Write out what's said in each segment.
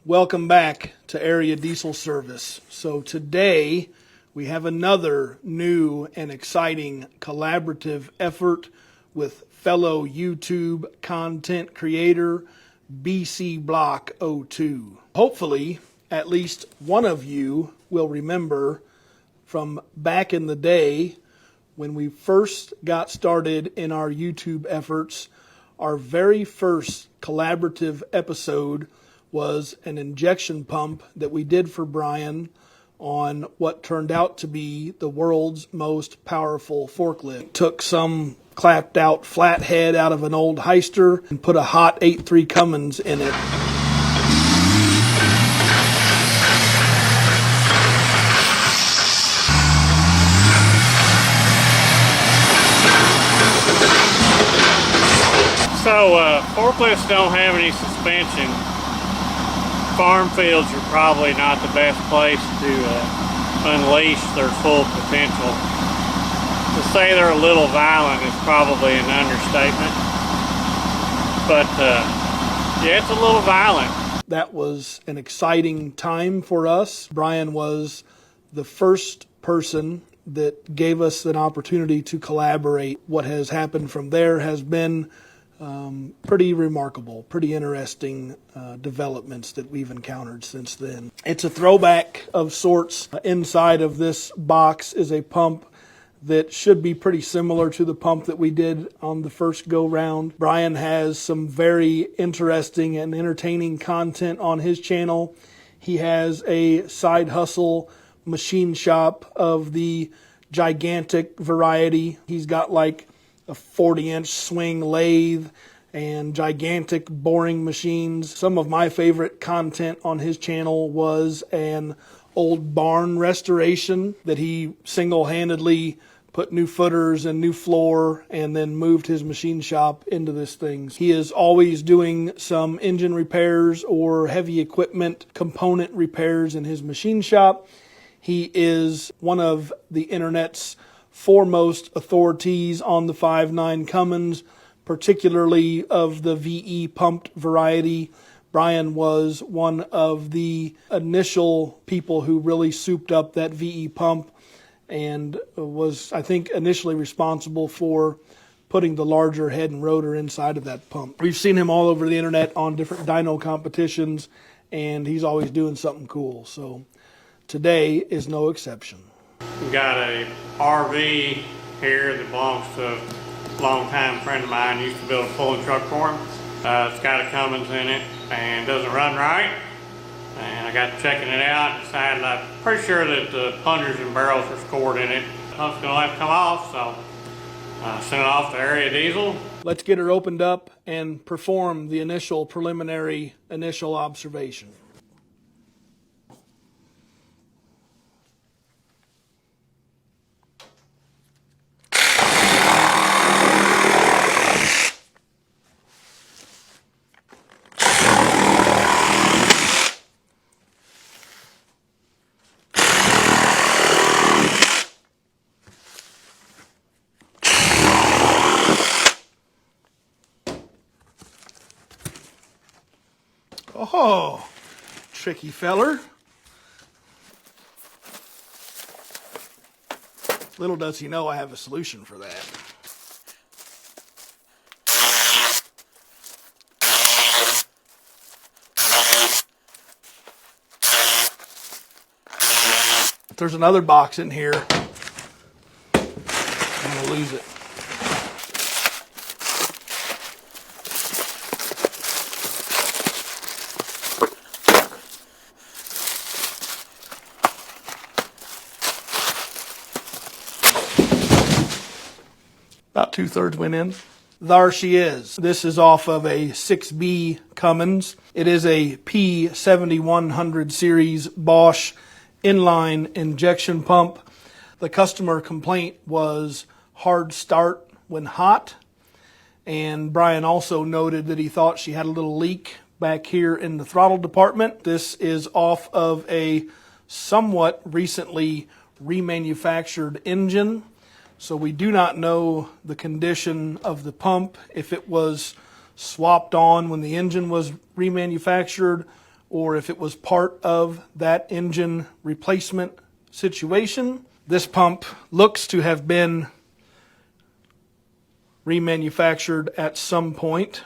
Welcome back to Area Diesel Service. So today we have another new and exciting collaborative effort with fellow YouTube content creator BC Block 02. Hopefully at least one of you will remember from back in the day when we first got started in our YouTube efforts. Our very first collaborative episode was an injection pump that we did for Brian on what turned out to be the world's most powerful forklift. Took some clapped out flathead out of an old HYSTER and put a hot 8.3 Cummins in it. So forklifts don't have any suspension. Farm fields are probably not the best place to unleash their full potential. To say they're a little violent is probably an understatement. But yeah, it's a little violent. That was an exciting time for us. Brian was the first person that gave us an opportunity to collaborate. What has happened from there has been pretty remarkable, pretty interesting developments that we've encountered since then. It's a throwback of sorts. Inside of this box is a pump that should be pretty similar to the pump that we did on the first go round. Brian has some very interesting and entertaining content on his channel. He has a side hustle machine shop of the gigantic variety. He's got like a 40-inch swing lathe and gigantic boring machines. Some of my favorite content on his channel was an old barn restoration that he single-handedly put new footers and new floor and then moved his machine shop into this thing. He is always doing some engine repairs or heavy equipment component repairs in his machine shop. He is one of the internet's foremost authorities on the 5.9 Cummins, particularly of the VE pumped variety. Brian was one of the initial people who really souped up that VE pump and was, I think, initially responsible for putting the larger head and rotor inside of that pump. We've seen him all over the internet on different dyno competitions, and he's always doing something cool. So today is no exception. We've got a RV here that belongs to a long-time friend of mine. Used to build a pulling truck for him. It's got a Cummins in it and doesn't run right. And I got checking it out and decided I'm pretty sure that the plungers and barrels are scored in it. Pump's gonna have to come off, so send it off to Area Diesel. Let's get her opened up and perform the initial preliminary initial observation. Oh, tricky feller. Little does he know I have a solution for that. If there's another box in here, I'm gonna lose it. About 2/3 went in. There she is. This is off of a 6B Cummins. It is a P7100 series Bosch inline injection pump. The customer complaint was hard start when hot. And Brian also noted that he thought she had a little leak back here in the throttle department. This is off of a somewhat recently remanufactured engine. So we do not know the condition of the pump, if it was swapped on when the engine was remanufactured or if it was part of that engine replacement situation. This pump looks to have been remanufactured at some point.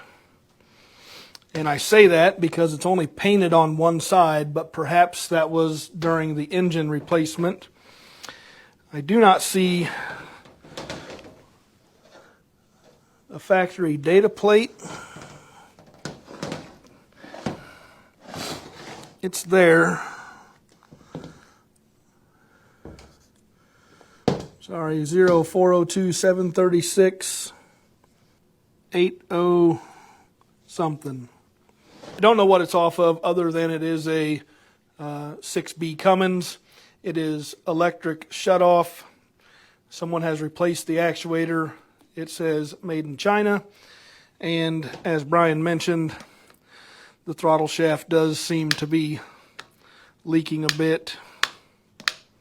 And I say that because it's only painted on one side, but perhaps that was during the engine replacement. I do not see a factory data plate. It's there. Sorry, 0402 736 80 something. I don't know what it's off of other than it is a 6B Cummins. It is electric shutoff. Someone has replaced the actuator. It says made in China. And as Brian mentioned, the throttle shaft does seem to be leaking a bit.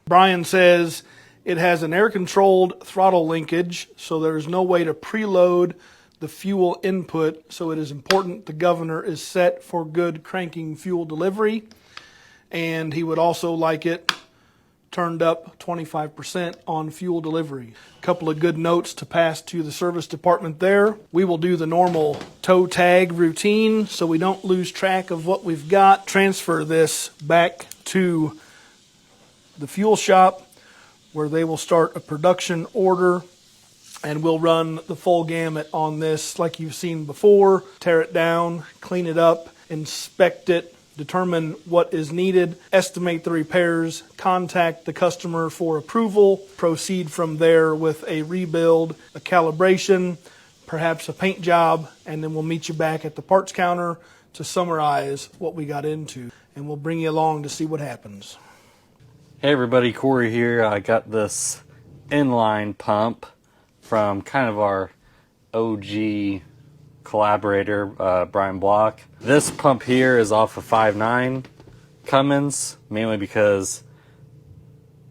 Brian says it has an air-controlled throttle linkage, so there's no way to preload the fuel input, so it is important the governor is set for good cranking fuel delivery. And he would also like it turned up 25% on fuel delivery. A couple of good notes to pass to the service department there. We will do the normal toe tag routine so we don't lose track of what we've got. Transfer this back to the fuel shop where they will start a production order, and we'll run the full gamut on this like you've seen before. Tear it down, clean it up, inspect it, determine what is needed, estimate the repairs, contact the customer for approval, proceed from there with a rebuild, a calibration, perhaps a paint job, and then we'll meet you back at the parts counter to summarize what we got into, and we'll bring you along to see what happens. Hey everybody, Corey here. I got this inline pump from kind of our OG collaborator, Brian Block. This pump here is off a 5.9 Cummins, mainly because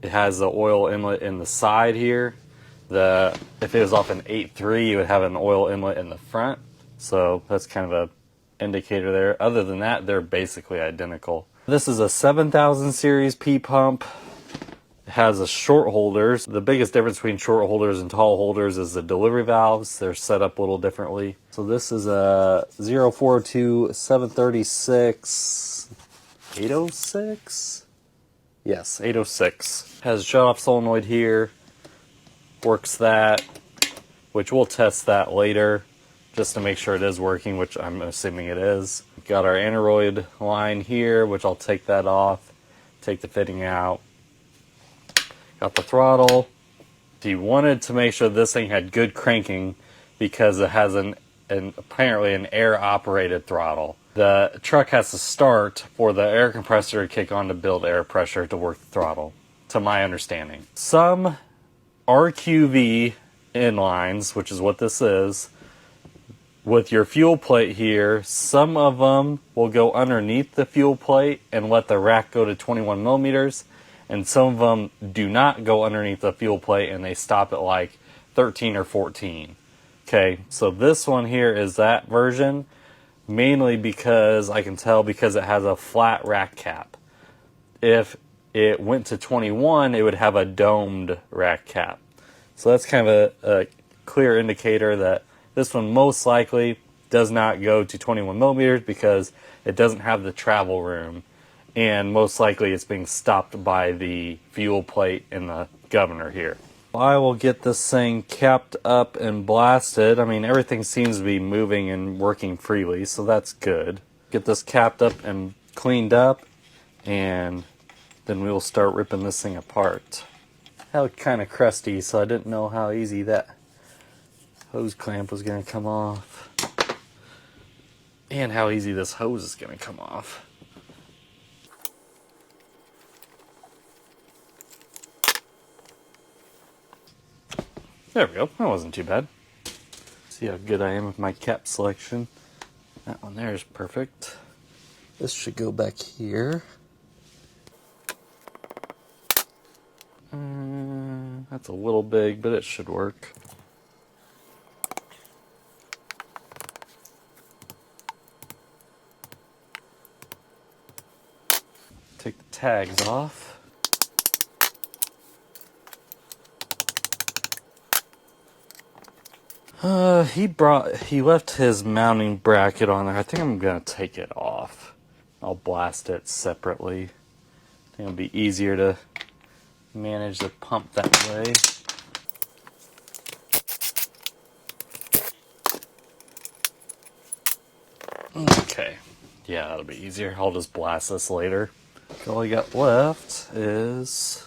it has the oil inlet in the side here. If it was off an 8.3, you would have an oil inlet in the front. So that's kind of a indicator there. Other than that, they're basically identical. This is a 7000 series P pump. It has a short holders. The biggest difference between short holders and tall holders is the delivery valves. They're set up a little differently. So this is a 0402 736 806? Yes, 806. Has a shut-off solenoid here. Works that, which we'll test that later just to make sure it is working, which I'm assuming it is. Got our Aneroid line here, which I'll take that off, take the fitting out. Got the throttle. If you wanted to make sure this thing had good cranking, because it has apparently an air-operated throttle. The truck has to start for the air compressor to kick on to build air pressure to work the throttle, to my understanding. Some RQV inlines, which is what this is, with your fuel plate here, some of them will go underneath the fuel plate and let the rack go to 21 millimeters, and some of them do not go underneath the fuel plate and they stop at like 13 or 14. Okay, so this one here is that version, mainly because I can tell because it has a flat rack cap. If it went to 21, it would have a domed rack cap. So that's kind of a clear indicator that this one most likely does not go to 21 millimeters because it doesn't have the travel room, and most likely it's being stopped by the fuel plate in the governor here. I will get this thing capped up and blasted. I mean, everything seems to be moving and working freely, so that's good. Get this capped up and cleaned up, and then we will start ripping this thing apart. That looked kind of crusty, so I didn't know how easy that hose clamp was going to come off, and how easy this hose is going to come off. There we go. That wasn't too bad. See how good I am with my cap selection. That one there is perfect. This should go back here. That's a little big, but it should work. tags off. He left his mounting bracket on there. I think I'm gonna take it off. I'll blast it separately. I think it'll be easier to manage the pump that way. Okay, yeah, that'll be easier. I'll just blast this later. All I got left is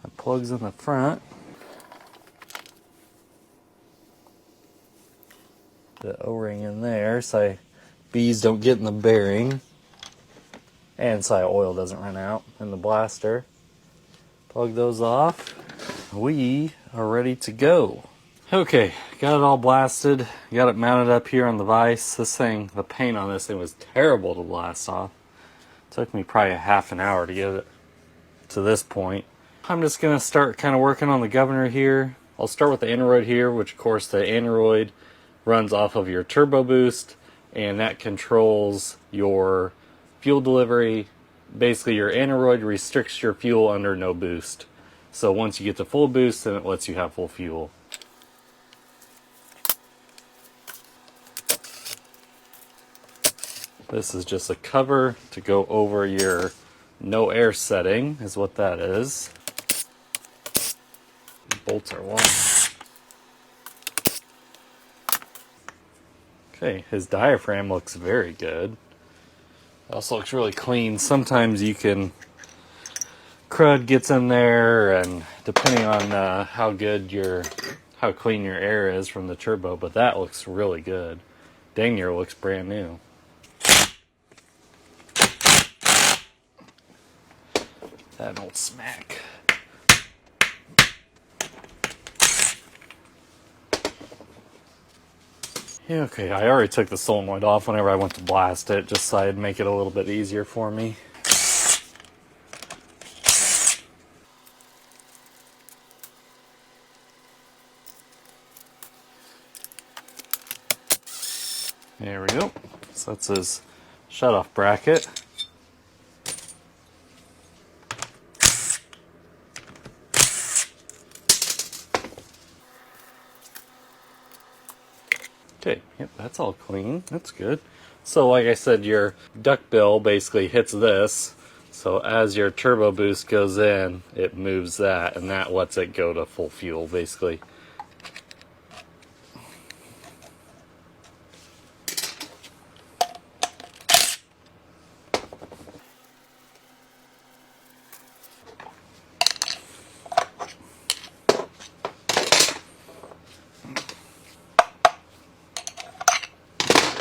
my plugs in the front. The O-ring in there so bees don't get in the bearing, and so oil doesn't run out in the blaster. Plug those off. We are ready to go. Okay, got it all blasted. Got it mounted up here on the vise. This thing, the paint on this thing was terrible to blast off. Took me probably a half an hour to get it to this point. I'm just gonna start kind of working on the governor here. I'll start with the Aneroid here, which of course the Aneroid runs off of your turbo boost, and that controls your fuel delivery. Basically, your Aneroid restricts your fuel under no boost. So once you get to full boost, then it lets you have full fuel. This is just a cover to go over your no air setting, is what that is. Bolts are long. Okay, his diaphragm looks very good. It also looks really clean. Sometimes you can, crud gets in there, and depending on how clean your air is from the turbo, but that looks really good. Dang near looks brand new. That old smack. Yeah, okay, I already took the solenoid off whenever I went to blast it, just so I'd make it a little bit easier for me. There we go. So that's his shut-off bracket. Okay, yep, that's all clean. That's good. So like I said, your duckbill basically hits this. So as your turbo boost goes in, it moves that, and that lets it go to full fuel, basically.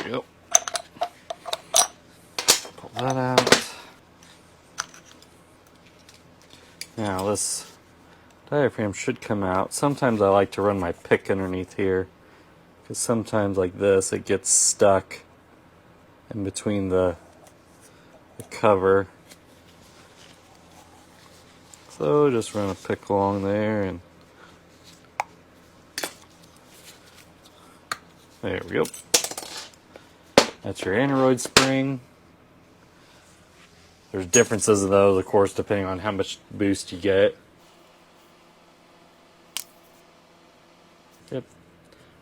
Yep. Pull that out. Now this diaphragm should come out. Sometimes I like to run my pick underneath here, because sometimes like this it gets stuck in between the cover. So just run a pick along there, and there we go. That's your Aneroid spring. There's differences of those, of course, depending on how much boost you get. Yep.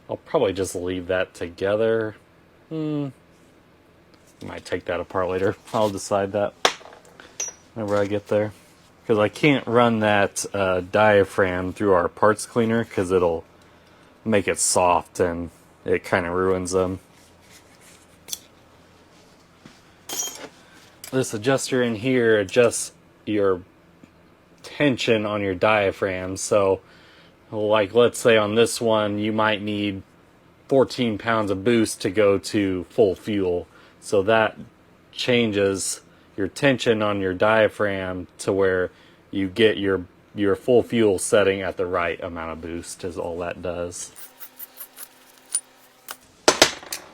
I'll probably just leave that together. Might take that apart later. I'll decide that whenever I get there. Because I can't run that diaphragm through our parts cleaner, because it'll make it soft and it kind of ruins them. This adjuster in here adjusts your tension on your diaphragm. So like let's say on this one you might need 14 pounds of boost to go to full fuel. So that changes your tension on your diaphragm to where you get your full fuel setting at the right amount of boost, is all that does.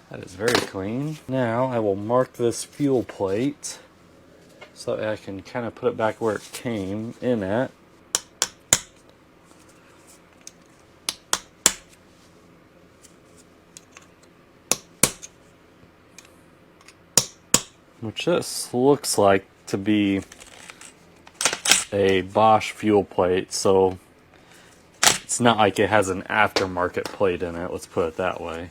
That is very clean. Now I will mark this fuel plate so I can kind of put it back where it came in at. Which this looks like to be a Bosch fuel plate, so it's not like it has an aftermarket plate in it, let's put it that way.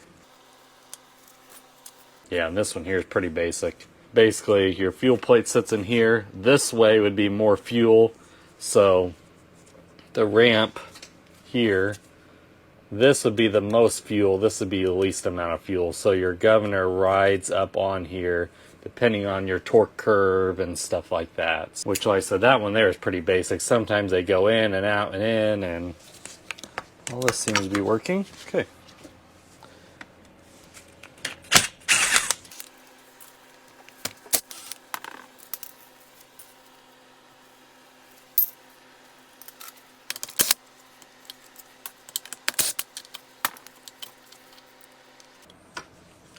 Yeah, and this one here is pretty basic. Basically, your fuel plate sits in here. This way would be more fuel, so the ramp here, this would be the most fuel, this would be the least amount of fuel. So your governor rides up on here depending on your torque curve and stuff like that. Which, like I said, that one there is pretty basic. Sometimes they go in and out and in, and all this seems to be working. Okay.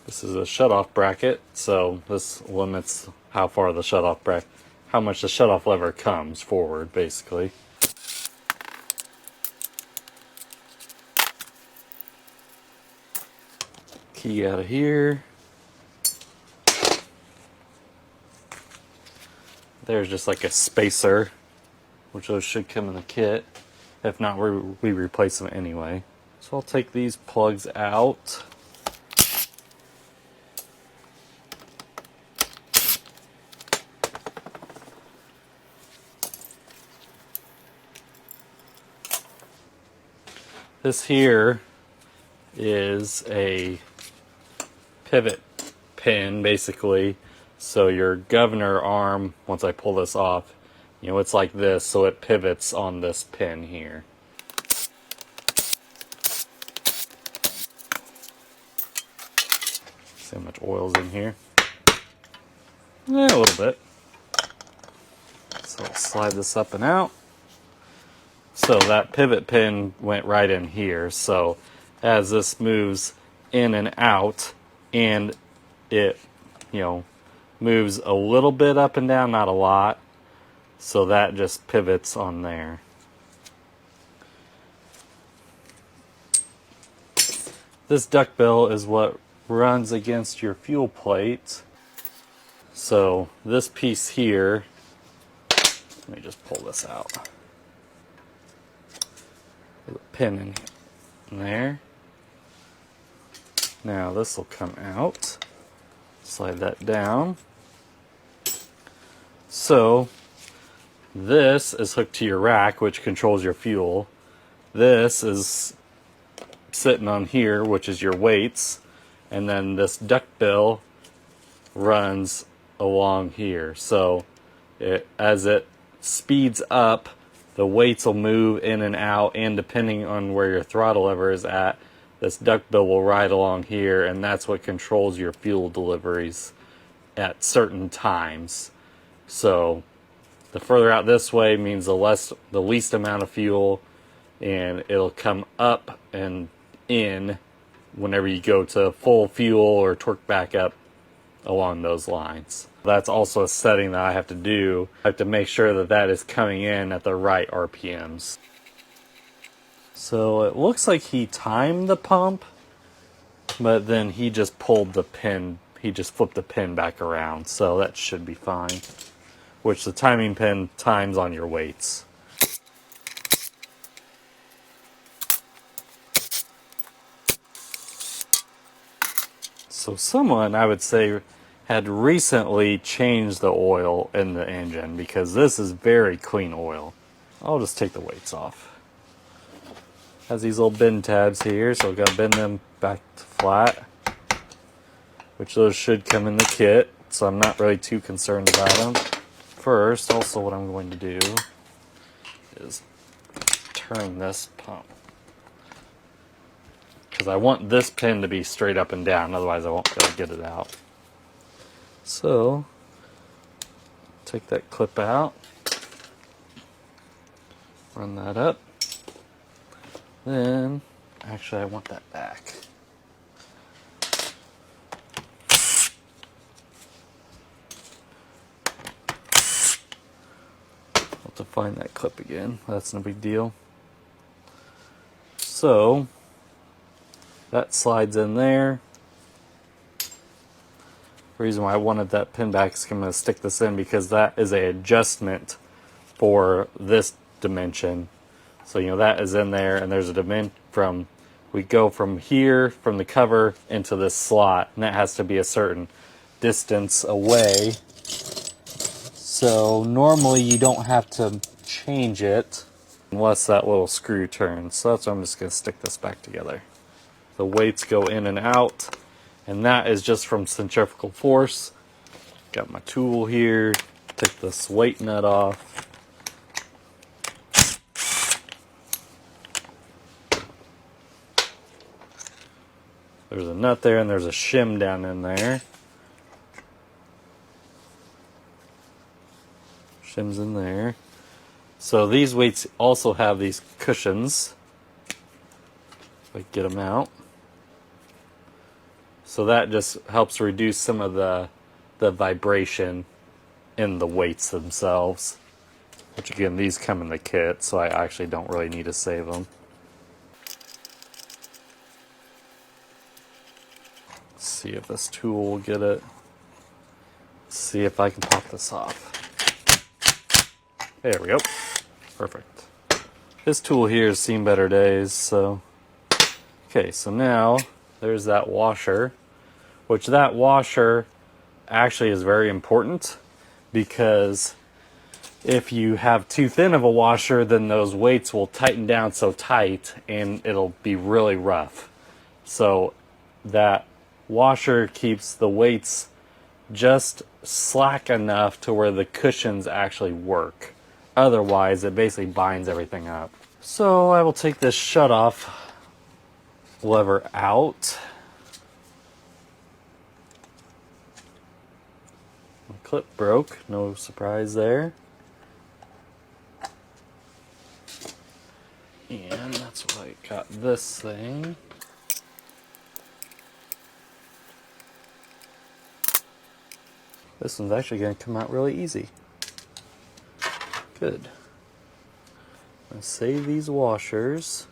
This is a shutoff bracket, so this limits how far the shutoff bracket, how much the shutoff lever comes forward, basically. Key out of here. There's just like a spacer, which those should come in the kit. If not, we replace them anyway. So I'll take these plugs out. This here is a pivot pin, basically. So your governor arm, once I pull this off, you know, it's like this, so it pivots on this pin here. See how much oil's in here? Yeah, a little bit. So I'll slide this up and out. So that pivot pin went right in here. So as this moves in and out, and it, you know, moves a little bit up and down, not a lot. So that just pivots on there. This duckbill is what runs against your fuel plate. So this piece here, let me just pull this out. There's a pin in there. Now this will come out. Slide that down. So this is hooked to your rack, which controls your fuel. This is sitting on here, which is your weights. And then this duckbill runs along here. So as it speeds up, the weights will move in and out, and depending on where your throttle lever is at, this duckbill will ride along here, and that's what controls your fuel deliveries at certain times. So the further out this way means the least amount of fuel, and it'll come up and in whenever you go to full fuel or torque back up along those lines. That's also a setting that I have to do. I have to make sure that that is coming in at the right RPMs. So it looks like he timed the pump, but then he just pulled the pin, he just flipped the pin back around, so that should be fine. Which the timing pin times on your weights. So someone, I would say, had recently changed the oil in the engine, because this is very clean oil. I'll just take the weights off. Has these little bend tabs here, so I've got to bend them back to flat, which those should come in the kit, so I'm not really too concerned about them. First, also what I'm going to do is turn this pump, because I want this pin to be straight up and down, otherwise I won't be able to get it out. So, take that clip out, run that up, then, actually I want that back. I'll have to find that clip again, that's no big deal. So, that slides in there. The reason why I wanted that pin back is I'm going to stick this in because that is an adjustment for this dimension. So, you know, that is in there, and there's a dimension from, we go from here, from the cover into this slot, and that has to be a certain distance away. So normally you don't have to change it unless that little screw turns. So that's why I'm just going to stick this back together. The weights go in and out, and that is just from centrifugal force. Got my tool here, take this weight nut off. There's a nut there and there's a shim down in there. Shim's in there. So these weights also have these cushions. If I get them out. So that just helps reduce some of the vibration in the weights themselves. Which again, these come in the kit, so I actually don't really need to save them. Let's see if this tool will get it. Let's see if I can pop this off. There we go. Perfect. This tool here has seen better days, so. Okay, so now there's that washer, which that washer actually is very important because if you have too thin of a washer, then those weights will tighten down so tight and it'll be really rough. So that washer keeps the weights just slack enough to where the cushions actually work. Otherwise, it basically binds everything up. So I will take this shut-off lever out. The clip broke, no surprise there. And that's why I got this thing. This one's actually going to come out really easy. Good. Let's save these washers.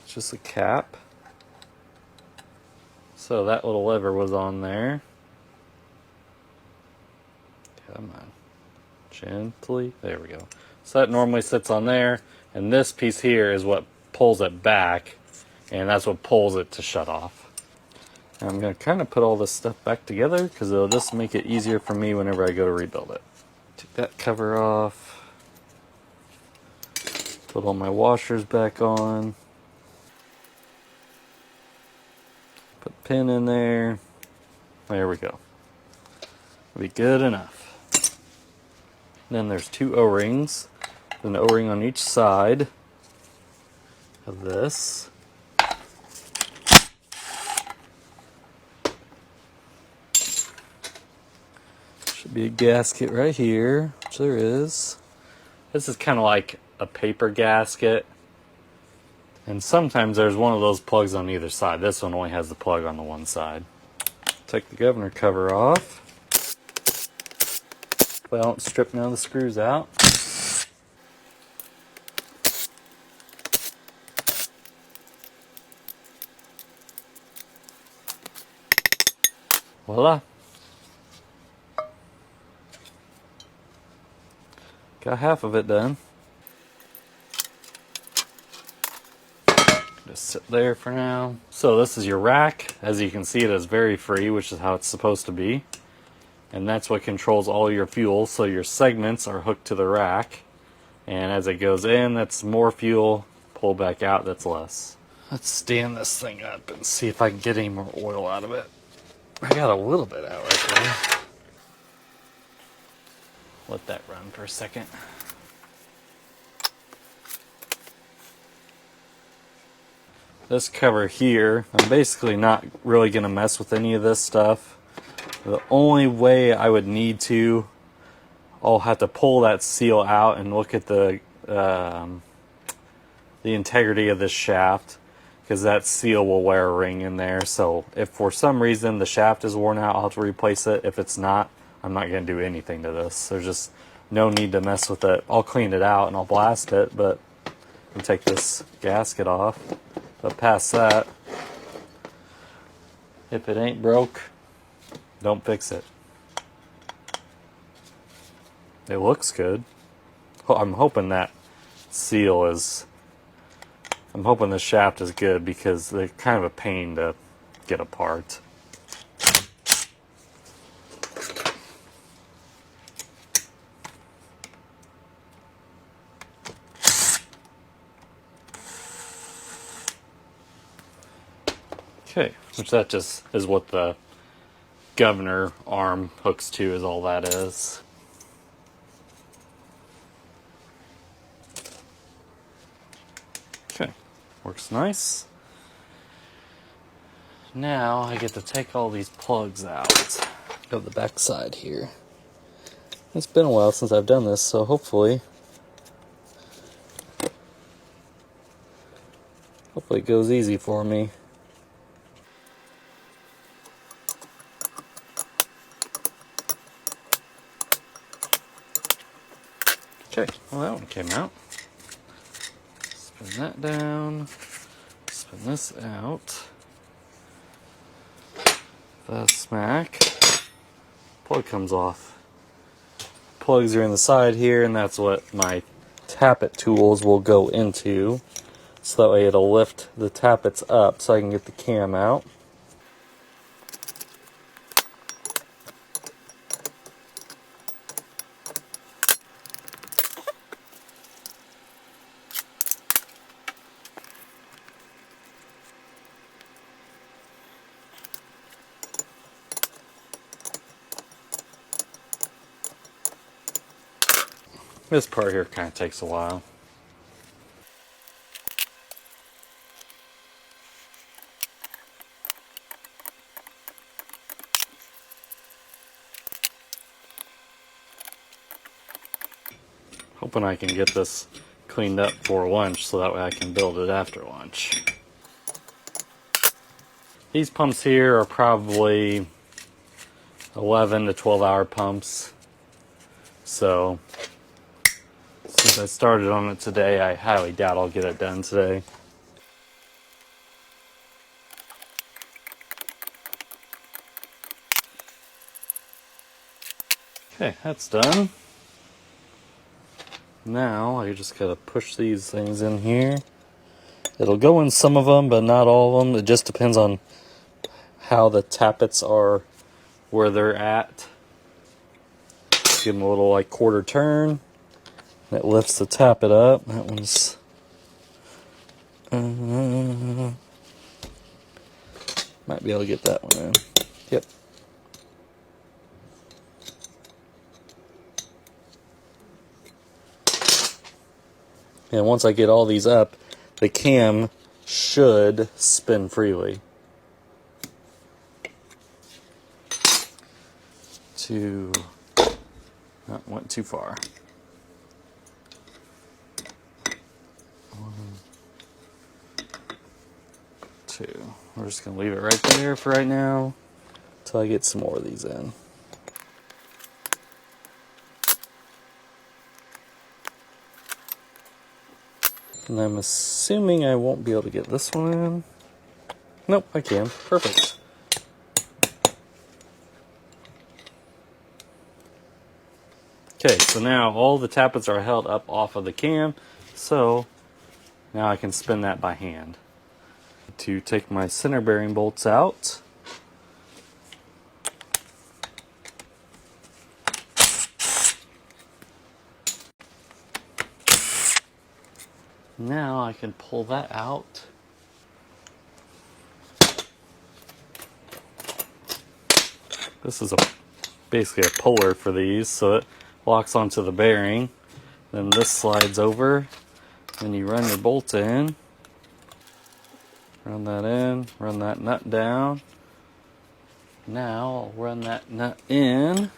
It's just a cap. So that little lever was on there. Come on. Gently. There we go. So that normally sits on there. And this piece here is what pulls it back. And that's what pulls it to shut off. I'm going to kind of put all this stuff back together because it'll just make it easier for me whenever I go to rebuild it. Take that cover off. Put all my washers back on. Put a pin in there. There we go. It'll be good enough. Then there's two O-rings. An O-ring on each side of this. Should be a gasket right here, which there is. This is kind of like a paper gasket. And sometimes there's one of those plugs on either side. This one only has the plug on the one side. Take the governor cover off. Well, strip none of the screws out. Voila. Got half of it done. Just sit there for now. So this is your rack. As you can see, it is very free, which is how it's supposed to be. And that's what controls all your fuel. So your segments are hooked to the rack. And as it goes in, that's more fuel. Pull back out, that's less. Let's stand this thing up and see if I can get any more oil out of it. I got a little bit out right there. Let that run for a second. This cover here, I'm basically not really going to mess with any of this stuff. The only way I would need to, I'll have to pull that seal out and look at the integrity of this shaft, because that seal will wear a ring in there. So if for some reason the shaft is worn out, I'll have to replace it. If it's not, I'm not going to do anything to this. There's just no need to mess with it. I'll clean it out and I'll blast it, but I'll take this gasket off. But past that, if it ain't broke, don't fix it. It looks good. I'm hoping that seal is... I'm hoping the shaft is good because they're kind of a pain to get apart. Okay, which that just is what the governor arm hooks to, is all that is. Okay, works nice. Now I get to take all these plugs out of the back side here. It's been a while since I've done this, so hopefully it goes easy for me. Okay, well that one came out. Spin that down, spin this out. That smack, plug comes off. Plugs are in the side here, and that's what my tappet tools will go into. So that way it'll lift the tappets up so I can get the cam out. This part here kind of takes a while. Hoping I can get this cleaned up for lunch so that way I can build it after lunch. These pumps here are probably 11 to 12 hour pumps. So since I started on it today, I highly doubt I'll get it done today. Okay, that's done. Now I just gotta push these things in here. It'll go in some of them, but not all of them. It just depends on how the tappets are, where they're at. Give them a little like quarter turn. It lifts the tappet up. That one's might be able to get that one in. Yep. And once I get all these up, the cam should spin freely. That went too far. We're just going to leave it right there for right now until I get some more of these in. And I'm assuming I won't be able to get this one in. Nope, I can. Perfect. Okay, so now all the tappets are held up off of the cam, so now I can spin that by hand. To take my center bearing bolts out. Now I can pull that out. This is basically a puller for these, so it locks onto the bearing. Then this slides over, and you run your bolt in. Run that in, run that nut down. Now I'll run that nut in,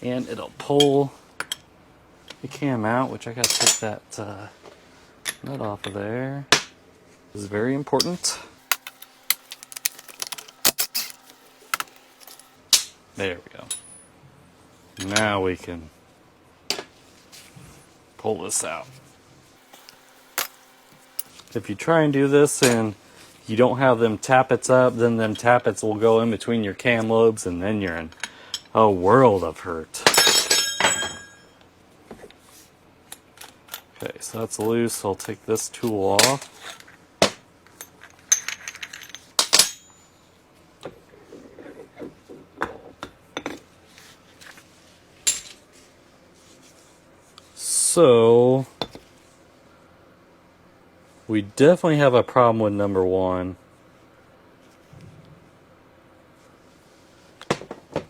and it'll pull the cam out, which I gotta take that nut off of there. This is very important. There we go. Now we can pull this out. If you try and do this and you don't have them tappets up, then them tappets will go in between your cam lobes, and then you're in a world of hurt. so that's loose, so I'll take this tool off. So we definitely have a problem with number one,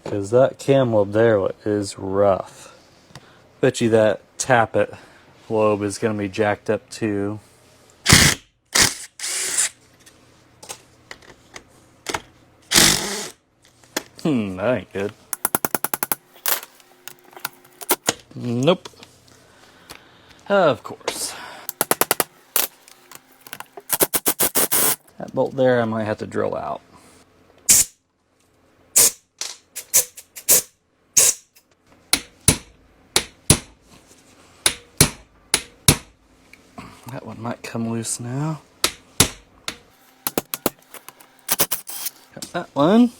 because that cam lobe there is rough. Bet you that tappet lobe is going to be jacked up too. That ain't good. Nope. Of course. That bolt there I might have to drill out. That one might come loose now. Got that one.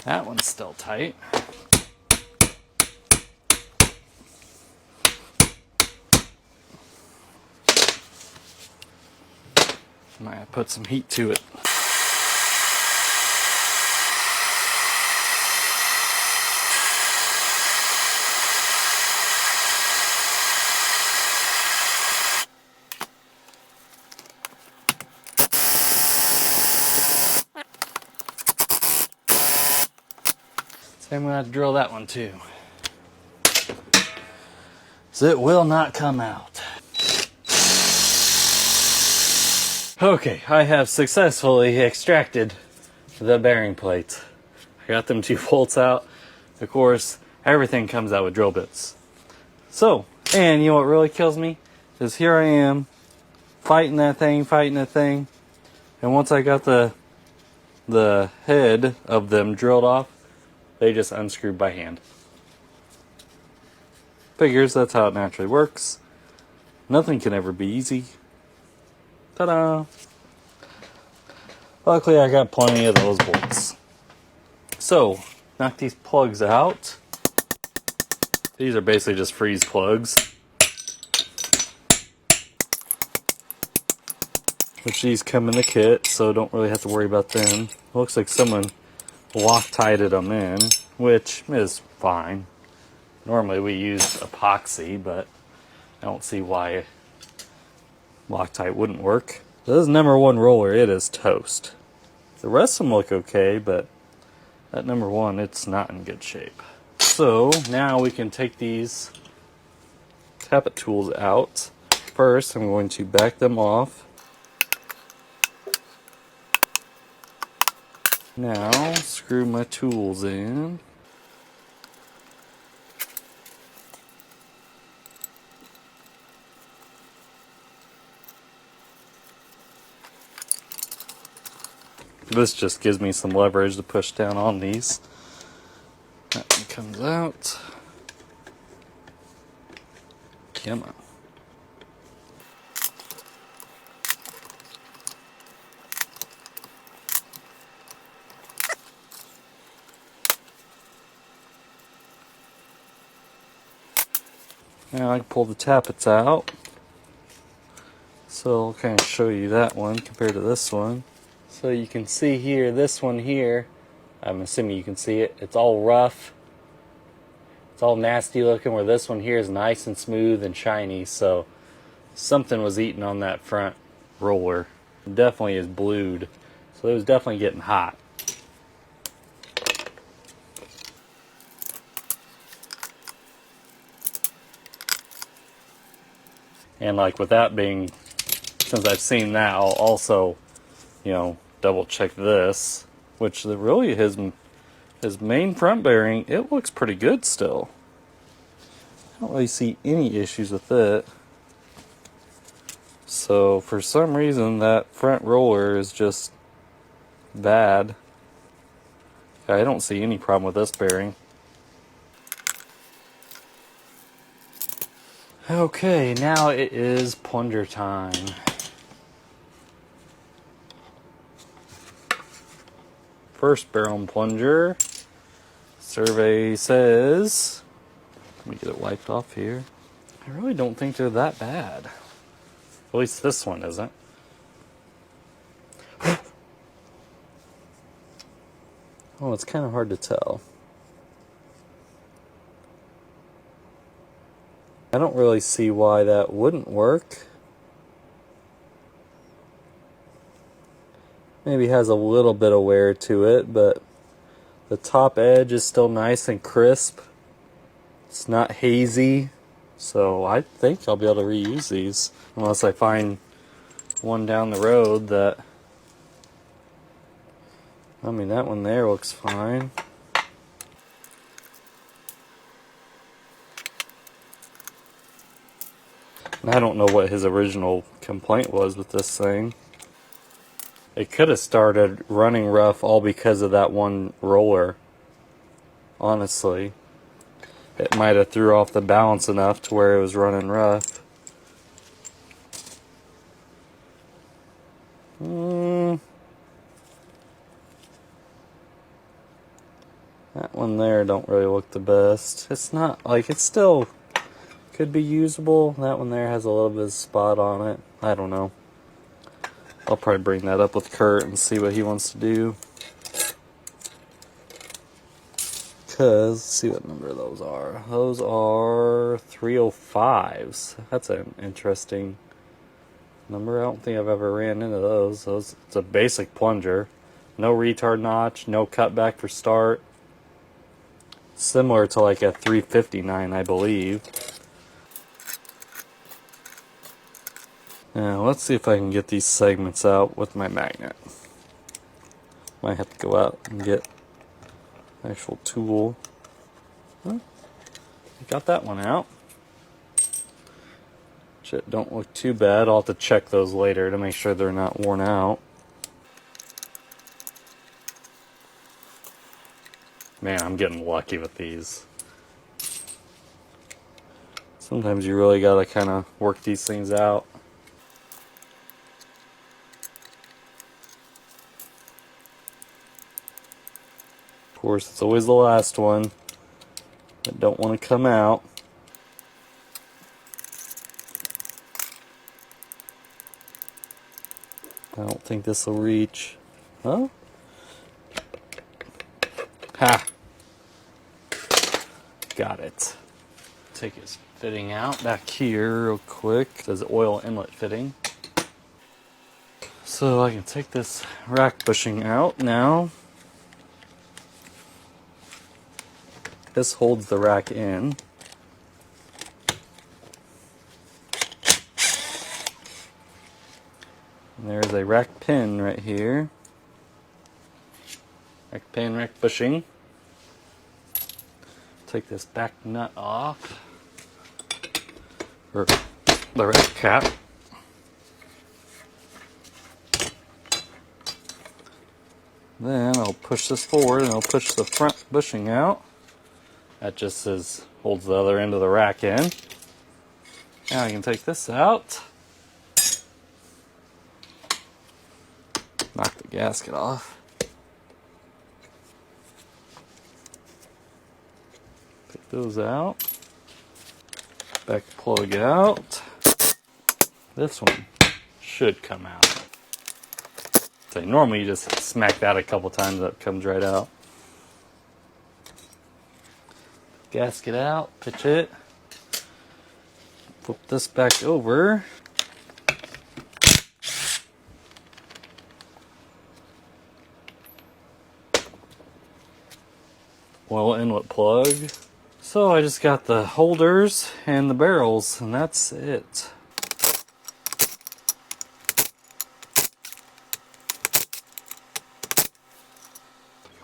That one's still tight. Might have to put some heat to it. So I'm going to have to drill that one too. So it will not come out. Okay, I have successfully extracted the bearing plates. I got them 2 bolts out. Of course, everything comes out with drill bits. So, and you know what really kills me? Is here I am, fighting that thing, and once I got the head of them drilled off, they just unscrewed by hand. Figures, that's how it naturally works. Nothing can ever be easy. Ta-da! Luckily, I got plenty of those bolts. So, knock these plugs out. These are basically just freeze plugs, which these come in the kit, so don't really have to worry about them. It looks like someone Loctited them in, which is fine. Normally we use epoxy, but I don't see why Loctite wouldn't work. So this number one roller, it is toast. The rest of them look okay, but that number one, it's not in good shape. So now we can take these tappet tools out. First, I'm going to back them off. Now, screw my tools in. This just gives me some leverage to push down on these. That one comes out. Come on. Now I can pull the tappets out. So I'll kind of show you that one compared to this one. So you can see here, this one here, I'm assuming you can see it, it's all rough. It's all nasty looking, where this one here is nice and smooth and shiny. So something was eating on that front roller. It definitely is blued. So it was definitely getting hot. And like with that being, since I've seen that, I'll also, you know, double check this, which really his main front bearing, it looks pretty good still. I don't really see any issues with it. So for some reason that front roller is just bad. I don't see any problem with this bearing. Okay, now it is plunger time. First barrel plunger. Survey says, let me get it wiped off here. I really don't think they're that bad. At least this one isn't. Oh, it's kind of hard to tell. I don't really see why that wouldn't work. Maybe has a little bit of wear to it, but the top edge is still nice and crisp. It's not hazy, so I think I'll be able to reuse these unless I find one down the road that... I mean, that one there looks fine. And I don't know what his original complaint was with this thing. It could have started running rough all because of that one roller. Honestly. It might have threw off the balance enough to where it was running rough. That one there don't really look the best. It's not, like, it's still could be usable. That one there has a little bit of spot on it. I don't know. I'll probably bring that up with Kurt and see what he wants to do. Because, see what number those are. Those are 305s. That's an interesting number. I don't think I've ever ran into those. It's a basic plunger. No retard notch, no cutback for start. Similar to like a 359, I believe. Now, let's see if I can get these segments out with my magnet. Might have to go out and get an actual tool. Huh? Got that one out. Shit, don't look too bad. I'll have to check those later to make sure they're not worn out. Man, I'm getting lucky with these. Sometimes you really gotta kind of work these things out. Of course, it's always the last one that don't want to come out. I don't think this will reach. Huh? Ha! Got it. Take his fitting out back here real quick. It says oil inlet fitting. So I can take this rack bushing out now. This holds the rack in. And there's a rack pin right here. Rack pin, rack bushing. Take this back nut off. Or the rack cap. Then I'll push this forward and I'll push the front bushing out. That just holds the other end of the rack in. Now I can take this out. Knock the gasket off. Take those out. Back plug out. This one should come out. So normally you just smack that a couple times, that comes right out. Gasket out, pitch it. Flip this back over. Oil inlet plug. So I just got the holders and the barrels, and that's it.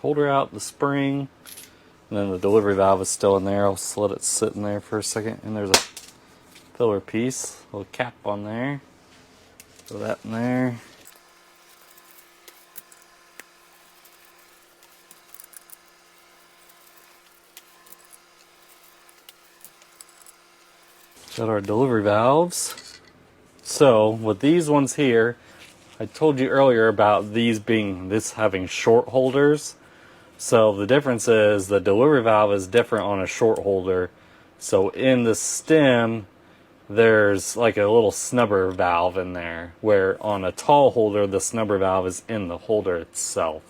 Holder out, the spring, and then the delivery valve is still in there. I'll just let it sit in there for a second. And there's a filler piece, a little cap on there. Throw that in there. Got our delivery valves. So with these ones here, I told you earlier about these having short holders. So the difference is the delivery valve is different on a short holder. So in the stem, there's like a little snubber valve in there, where on a tall holder the snubber valve is in the holder itself.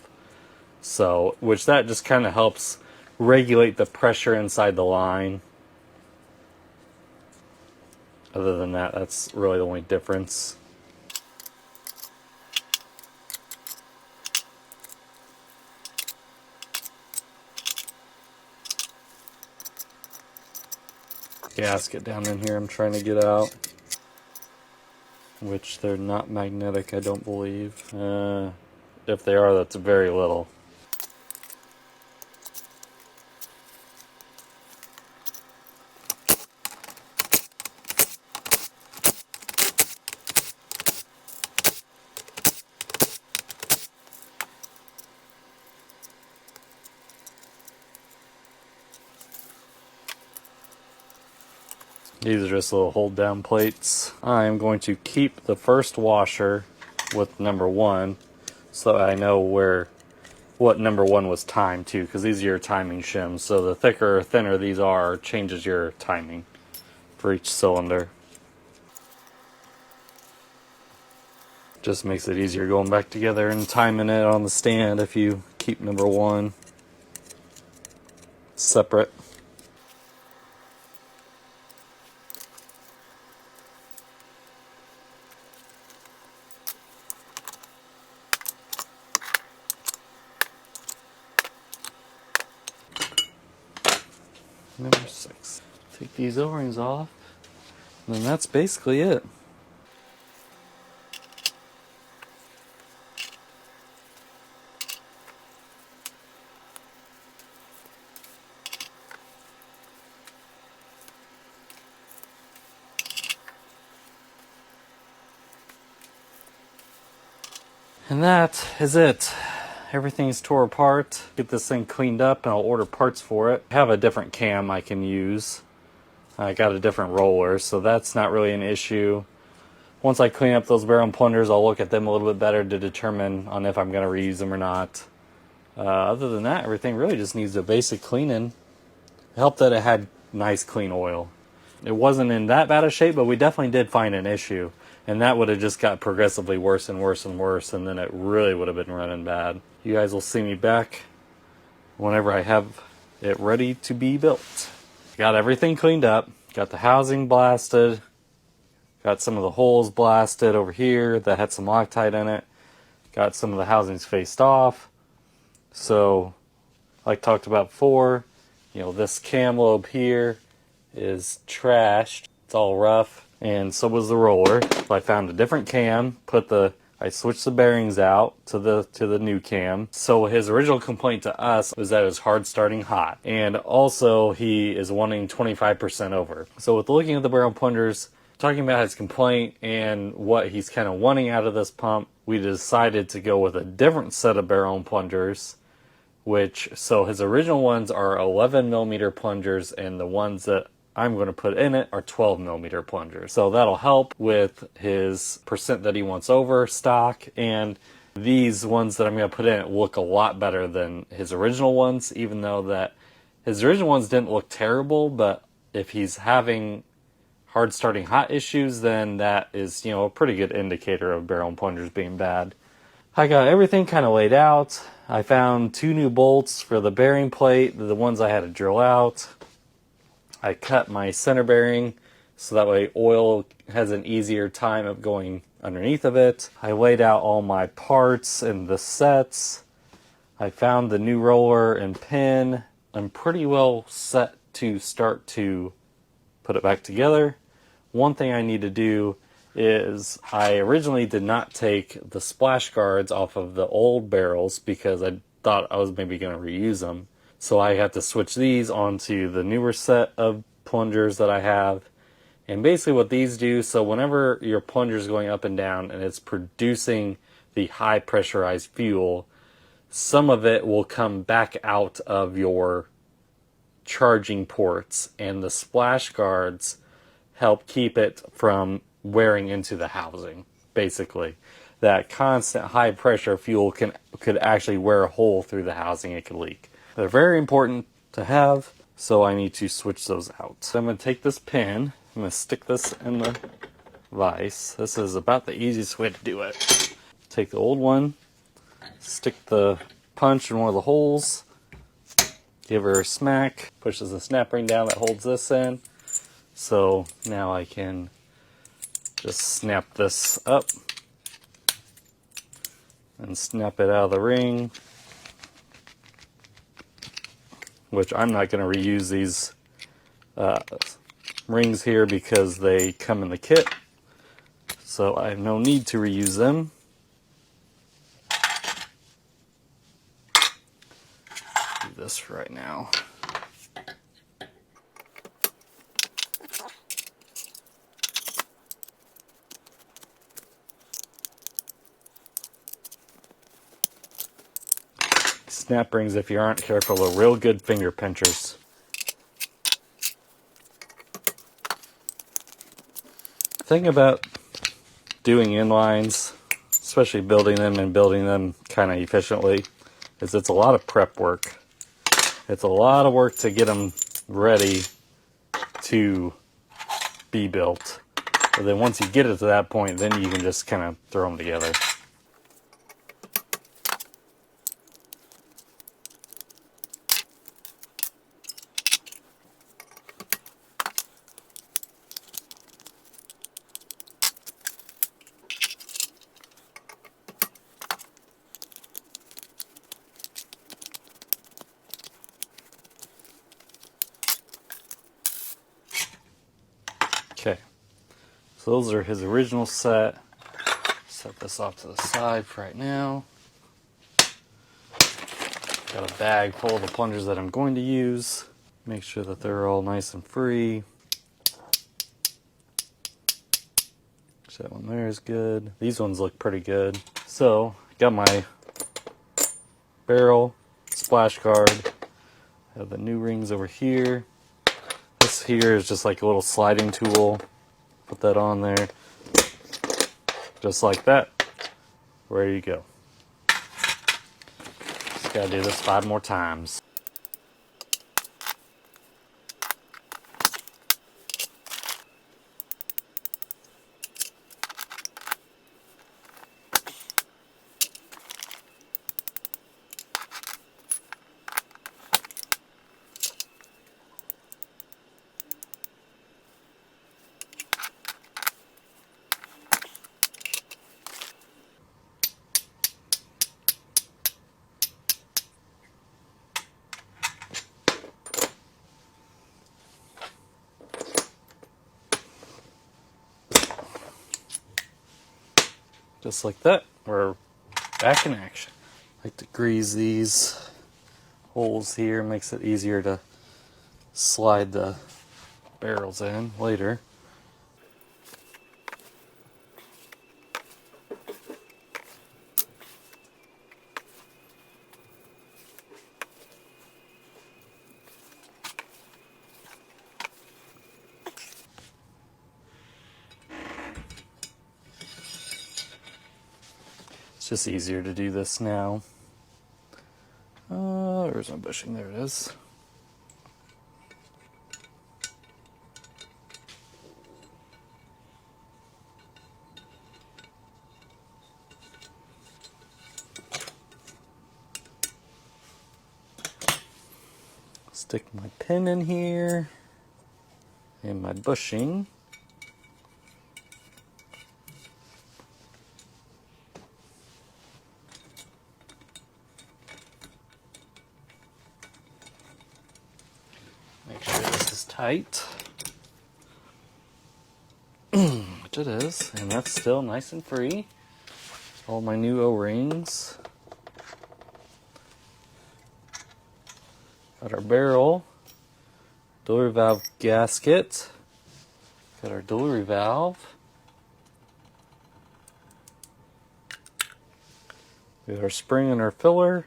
So, which that just kind of helps regulate the pressure inside the line. Other than that, that's really the only difference. Gasket down in here I'm trying to get out, which they're not magnetic, I don't believe. If they are, that's very little. These are just little hold down plates. I am going to keep the first washer with number 1 so that I know what number 1 was timed to, because these are your timing shims. So the thicker or thinner these are changes your timing for each cylinder. Just makes it easier going back together and timing it on the stand if you keep number 1 separate. Number 6. Take these O-rings off, and then that's basically it. And that is it. Everything's tore apart. Get this thing cleaned up and I'll order parts for it. I have a different cam I can use. I got a different roller, so that's not really an issue. Once I clean up those Barrell plungers, I'll look at them a little bit better to determine on if I'm going to reuse them or not. Other than that, everything really just needs a basic cleaning. It helped that it had nice clean oil. It wasn't in that bad a shape, but we definitely did find an issue. And that would have just got progressively worse and worse and worse, and then it really would have been running bad. You guys will see me back whenever I have it ready to be built. Got everything cleaned up, got the housing blasted, got some of the holes blasted over here that had some Loctite in it, got some of the housings faced off. So, like talked about before, you know, this cam lobe here is trashed. It's all rough. And so was the roller. So I found a different cam, I switched the bearings out to the new cam. So his original complaint to us was that it was hard starting hot. And also he is wanting 25% over. So with looking at the Barrell plungers, talking about his complaint and what he's kind of wanting out of this pump, we decided to go with a different set of Barrell plungers, so his original ones are 11mm plungers, and the ones that I'm going to put in it are 12mm plungers. So that'll help with his percent that he wants over stock, and these ones that I'm going to put in it look a lot better than his original ones, even though that his original ones didn't look terrible, but if he's having hard starting hot issues, then that is, you know, a pretty good indicator of Barrell plungers being bad. I got everything kind of laid out. I found 2 new bolts for the bearing plate, the ones I had to drill out. I cut my center bearing so that way oil has an easier time of going underneath of it. I laid out all my parts and the sets. I found the new roller and pin. I'm pretty well set to start to put it back together. One thing I need to do is I originally did not take the splash guards off of the old barrels because I thought I was maybe going to reuse them. So I have to switch these onto the newer set of plungers that I have. And basically what these do, so whenever your plunger is going up and down and it's producing the high pressurized fuel, some of it will come back out of your charging ports, and the splash guards help keep it from wearing into the housing. Basically, that constant high pressure fuel could actually wear a hole through the housing. It could leak. They're very important to have, so I need to switch those out. So I'm going to take this pin, I'm I'm going to stick this in the vise. This is about the easiest way to do it. Take the old one, stick the punch in one of the holes, give her a smack, pushes the snap ring down that holds this in. So now I can just snap this up and snap it out of the ring, which I'm not going to reuse these rings here because they come in the kit, so I have no need to reuse them. Do this right now. Snap rings, if you aren't careful, are real good finger pinchers. The thing about doing inlines, especially building them and building them kind of efficiently, is it's a lot of prep work. It's a lot of work to get them ready to be built. But then once you get it to that point, then you can just kind of throw them together. Okay, so those are his original set. Set this off to the side for right now. Got a bag full of the plungers that I'm going to use. Make sure that they're all nice and free. That one there is good. These ones look pretty good. So, got my barrel, splash guard. I have the new rings over here. This here is just like a little sliding tool. Put that on there. Just like that. Ready to go. Just gotta do this 5 more times. Just like that, we're back in action. I like to grease these holes here, makes it easier to slide the barrels in later. It's just easier to do this now. Where's my bushing? There it is. Stick my pin in here and my bushing. Make sure this is tight, which it is, and that's still nice and free. All my new O-rings. Got our barrel, delivery valve gasket, got our delivery valve, we got our spring and our filler,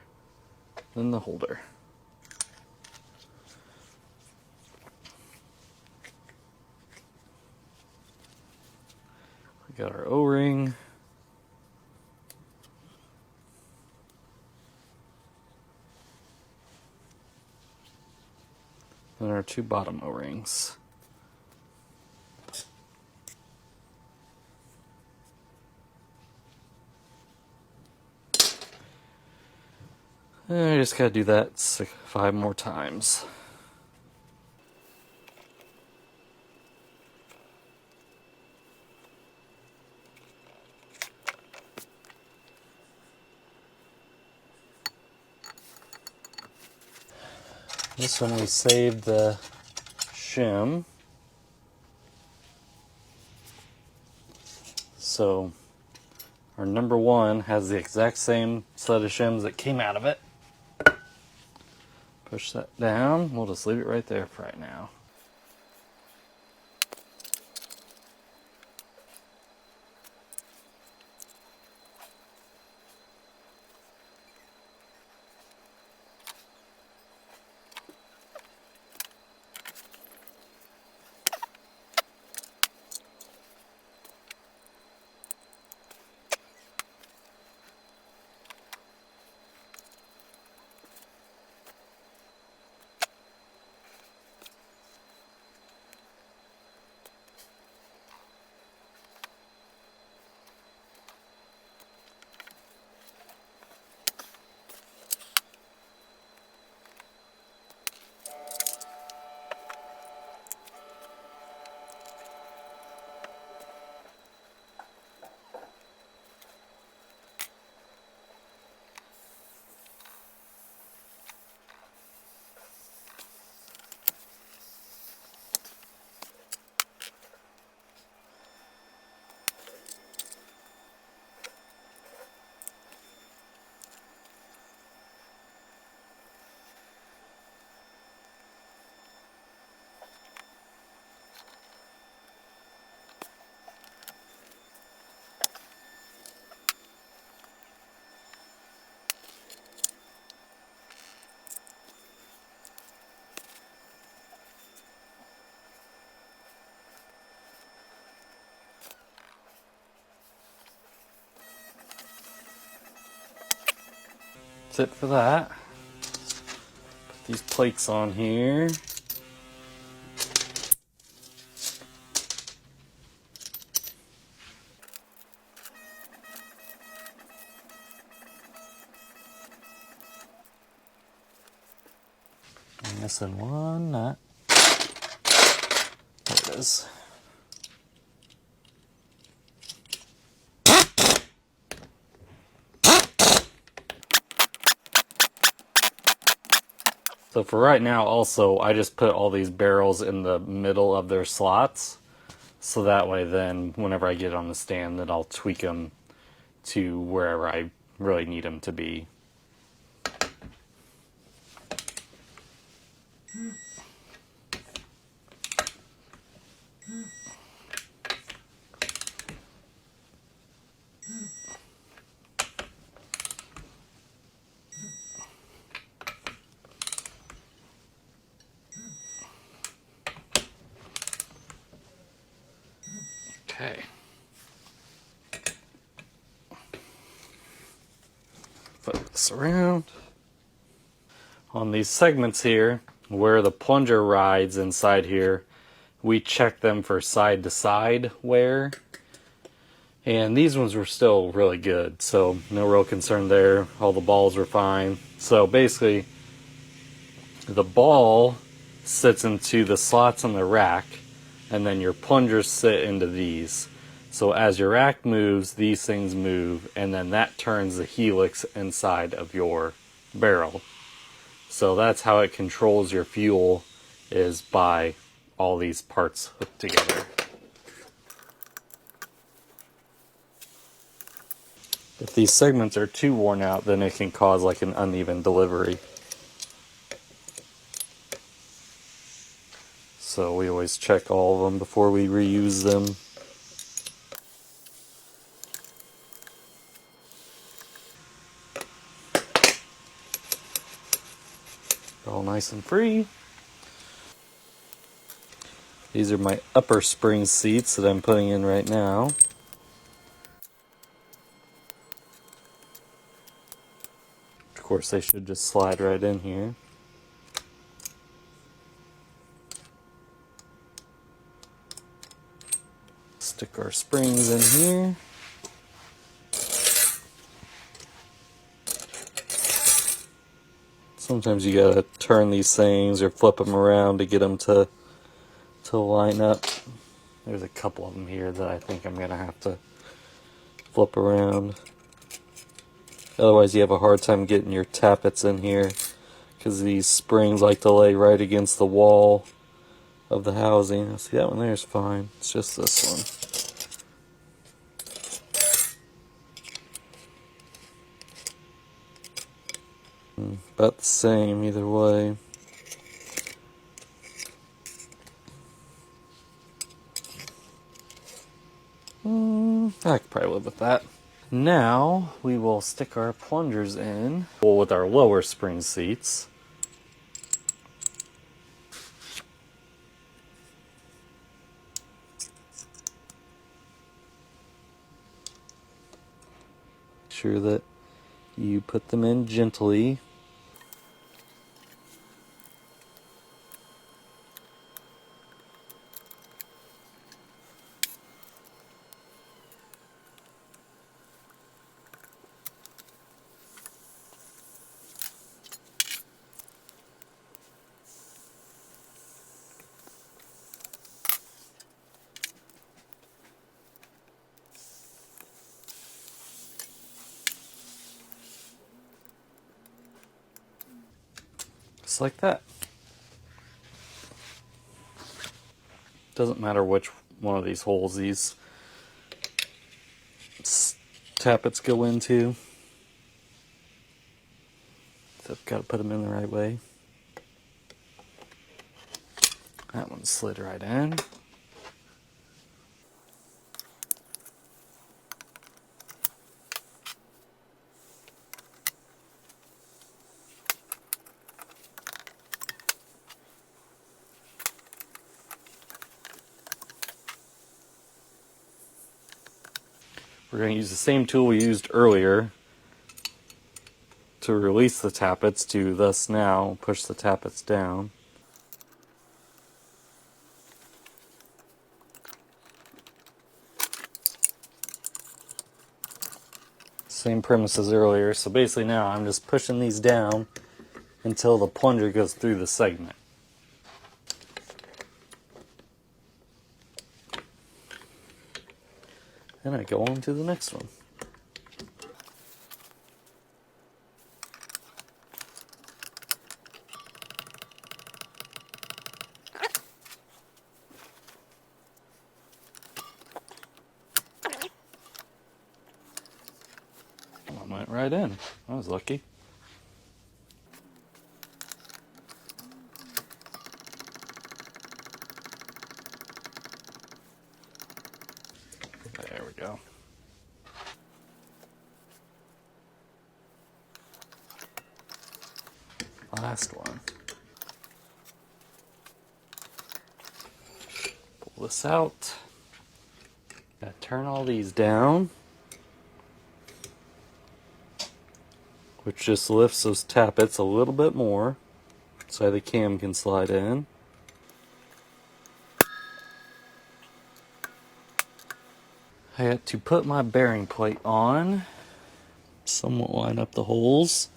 then the holder. We got our O-ring. And our 2 bottom O-rings. I just gotta do that 5 more times. This one we saved the shim. So our number 1 has the exact same set of shims that came out of it. Push that down. We'll just leave it right there for right now. That's it for that. Put these plates on here. I'm missing one nut. There it is. So for right now also, I just put all these barrels in the middle of their slots. So that way then, whenever I get on the stand, then I'll tweak them to wherever I really need them to be. Okay. Flip this around. On these segments here, where the plunger rides inside here, we check them for side-to-side wear. And these ones were still really good, so no real concern there. All the balls were fine. So basically, the ball sits into the slots on the rack, and then your plungers sit into these. So as your rack moves, these things move, and then that turns the helix inside of your barrel. So that's how it controls your fuel, is by all these parts hooked together. If these segments are too worn out, then it can cause like an uneven delivery. So we always check all of them before we reuse them. All nice and free. These are my upper spring seats that I'm putting in right now. Of course, they should just slide right in here. Stick our springs in here. Sometimes you gotta turn these things or flip them around to get them to line up. There's a couple of them here that I think I'm gonna have to flip around. Otherwise you have a hard time getting your tappets in here because these springs like to lay right against the wall of the housing. See, that one there is fine. It's just this one. About the same either way. I could probably live with that. Now we will stick our plungers in, well, with our lower spring seats. Make sure that you put them in gently. Just like that. Doesn't matter which one of these holes these tappets go into. So I've got to put them in the right way. That one slid right in. We're going to use the same tool we used earlier to release the tappets to thus now push the tappets down. Same premise as earlier, so basically now I'm just pushing these down until the plunger goes through the segment. And I go on to the next one. I went right in. I was lucky. There we go. Last one. Pull this out. Gotta turn all these down, which just lifts those tappets a little bit more so the cam can slide in. I had to put my bearing plate on, somewhat line up the holes.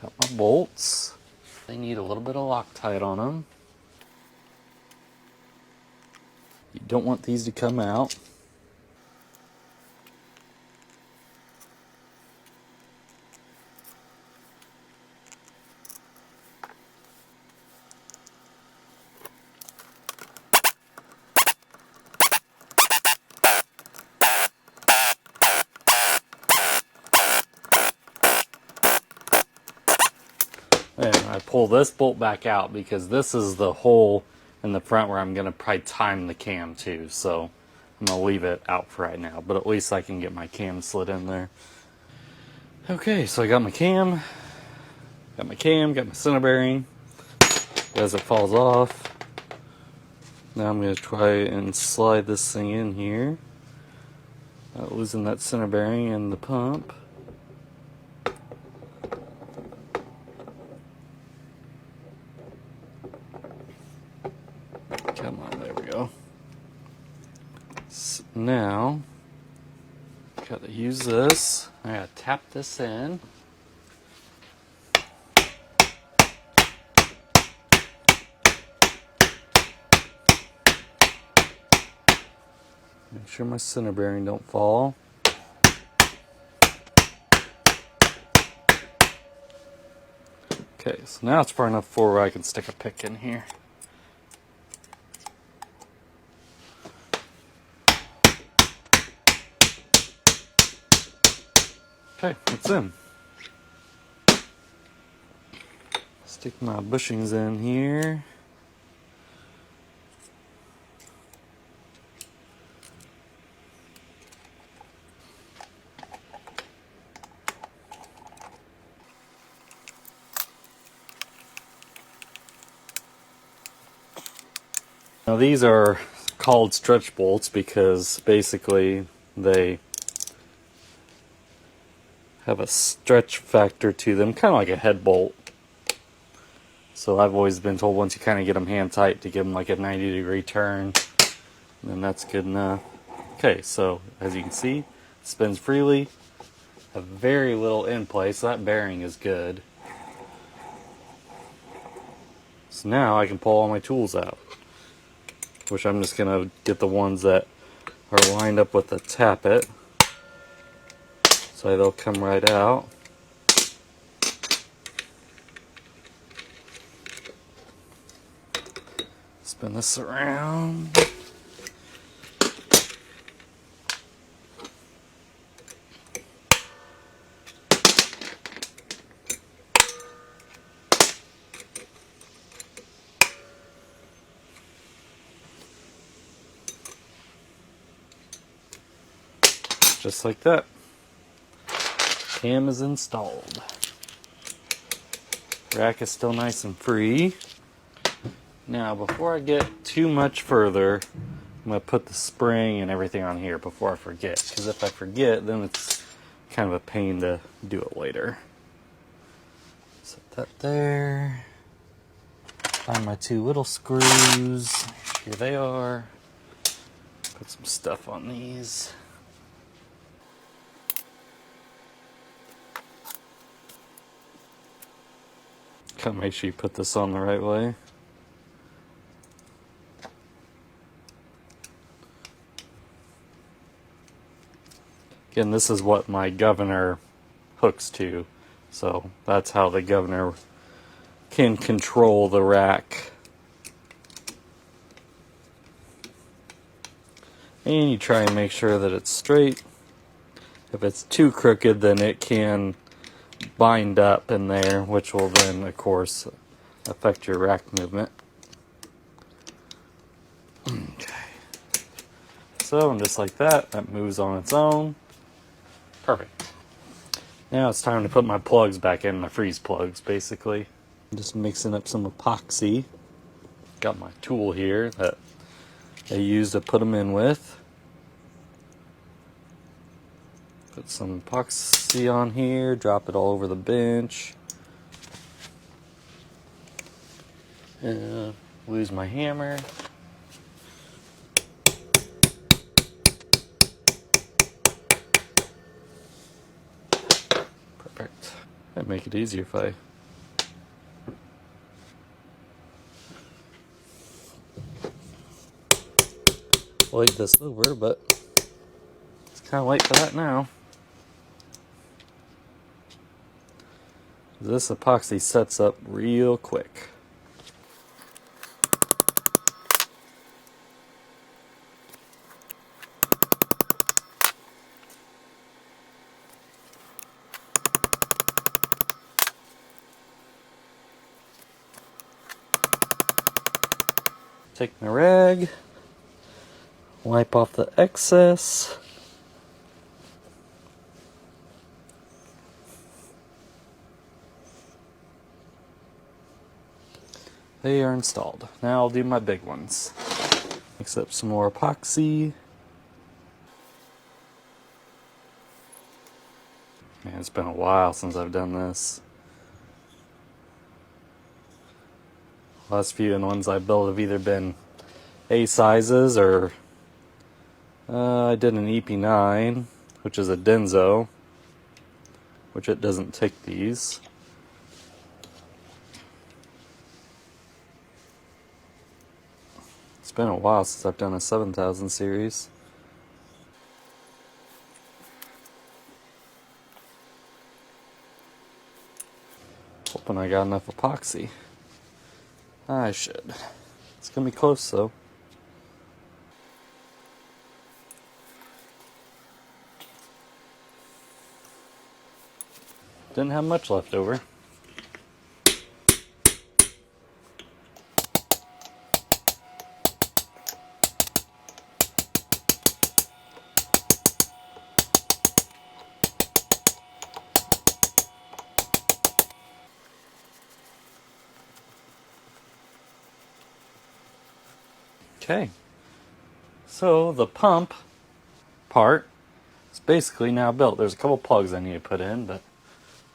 Got my bolts. They need a little bit of Loctite on them. You don't want these to come out. And I pull this bolt back out because this is the hole in the front where I'm going to probably time the cam to. So I'm going to leave it out for right now, but at least I can get my cam slid in there. Okay, so I got my cam, got my center bearing. As it falls off, now I'm going to try and slide this thing in here, losing that center bearing and the pump. Come on, there we go. Now, Gotta use this. I gotta tap this in. Make sure my center bearing don't fall. Okay, so now it's far enough forward where I can stick a pick in here. Okay, it's in. Stick my bushings in here. Now these are called stretch bolts because basically they have a stretch factor to them, kind of like a head bolt. So I've always been told once you kind of get them hand tight to give them like a 90-degree turn, then that's good enough. Okay, so as you can see, it spins freely, have very little in place, so that bearing is good. So now I can pull all my tools out, which I'm just going to get the ones that are lined up with the tappet, so they'll come right out. Spin this around. Just like that. Cam is installed. Rack is still nice and free. Now, before I get too much further, I'm going to put the spring and everything on here before I forget. Because if I forget, then it's kind of a pain to do it later. Set that there. Find my two little screws. Here they are. Put some stuff on these. Gotta make sure you put this on the right way. Again, this is what my governor hooks to, so that's how the governor can control the rack. And you try and make sure that it's straight. If it's too crooked, then it can bind up in there, which will then, of course, affect your rack movement. Okay. So, and just like that, that moves on its own. Perfect. Now it's time to put my plugs back in, my freeze plugs, basically. I'm just mixing up some epoxy. Got my tool here that I use to put them in with. Put some epoxy on here, drop it all over the bench. Lose my hammer. Perfect. That'd make it easier if I laid this over, but it's kind of late for that now. This epoxy sets up real quick. Take my rag, wipe off the excess. They are installed. Now I'll do my big ones. Mix up some more epoxy. Man, it's been a while since I've done this. Last few ones I built have either been A sizes or I did an EP9, which is a Denso, which it doesn't take these. It's been a while since I've done a 7000 series. Hoping I got enough epoxy. I should. It's gonna be close though. Didn't have much left over. Okay, so the pump part is basically now built. There's a couple plugs I need to put in, but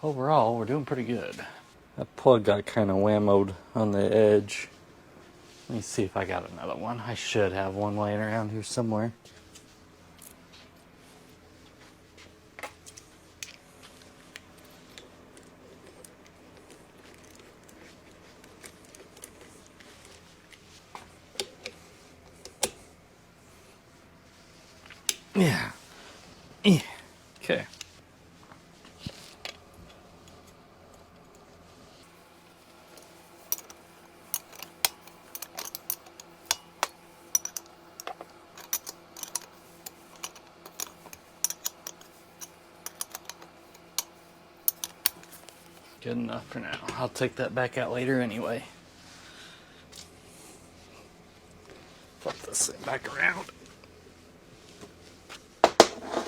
overall we're doing pretty good. That plug got kind of whammoed on the edge. Let me see if I got another one. I should have one laying around here somewhere. Yeah. Okay. Good enough for now. I'll take that back out later anyway. Flip this thing back around.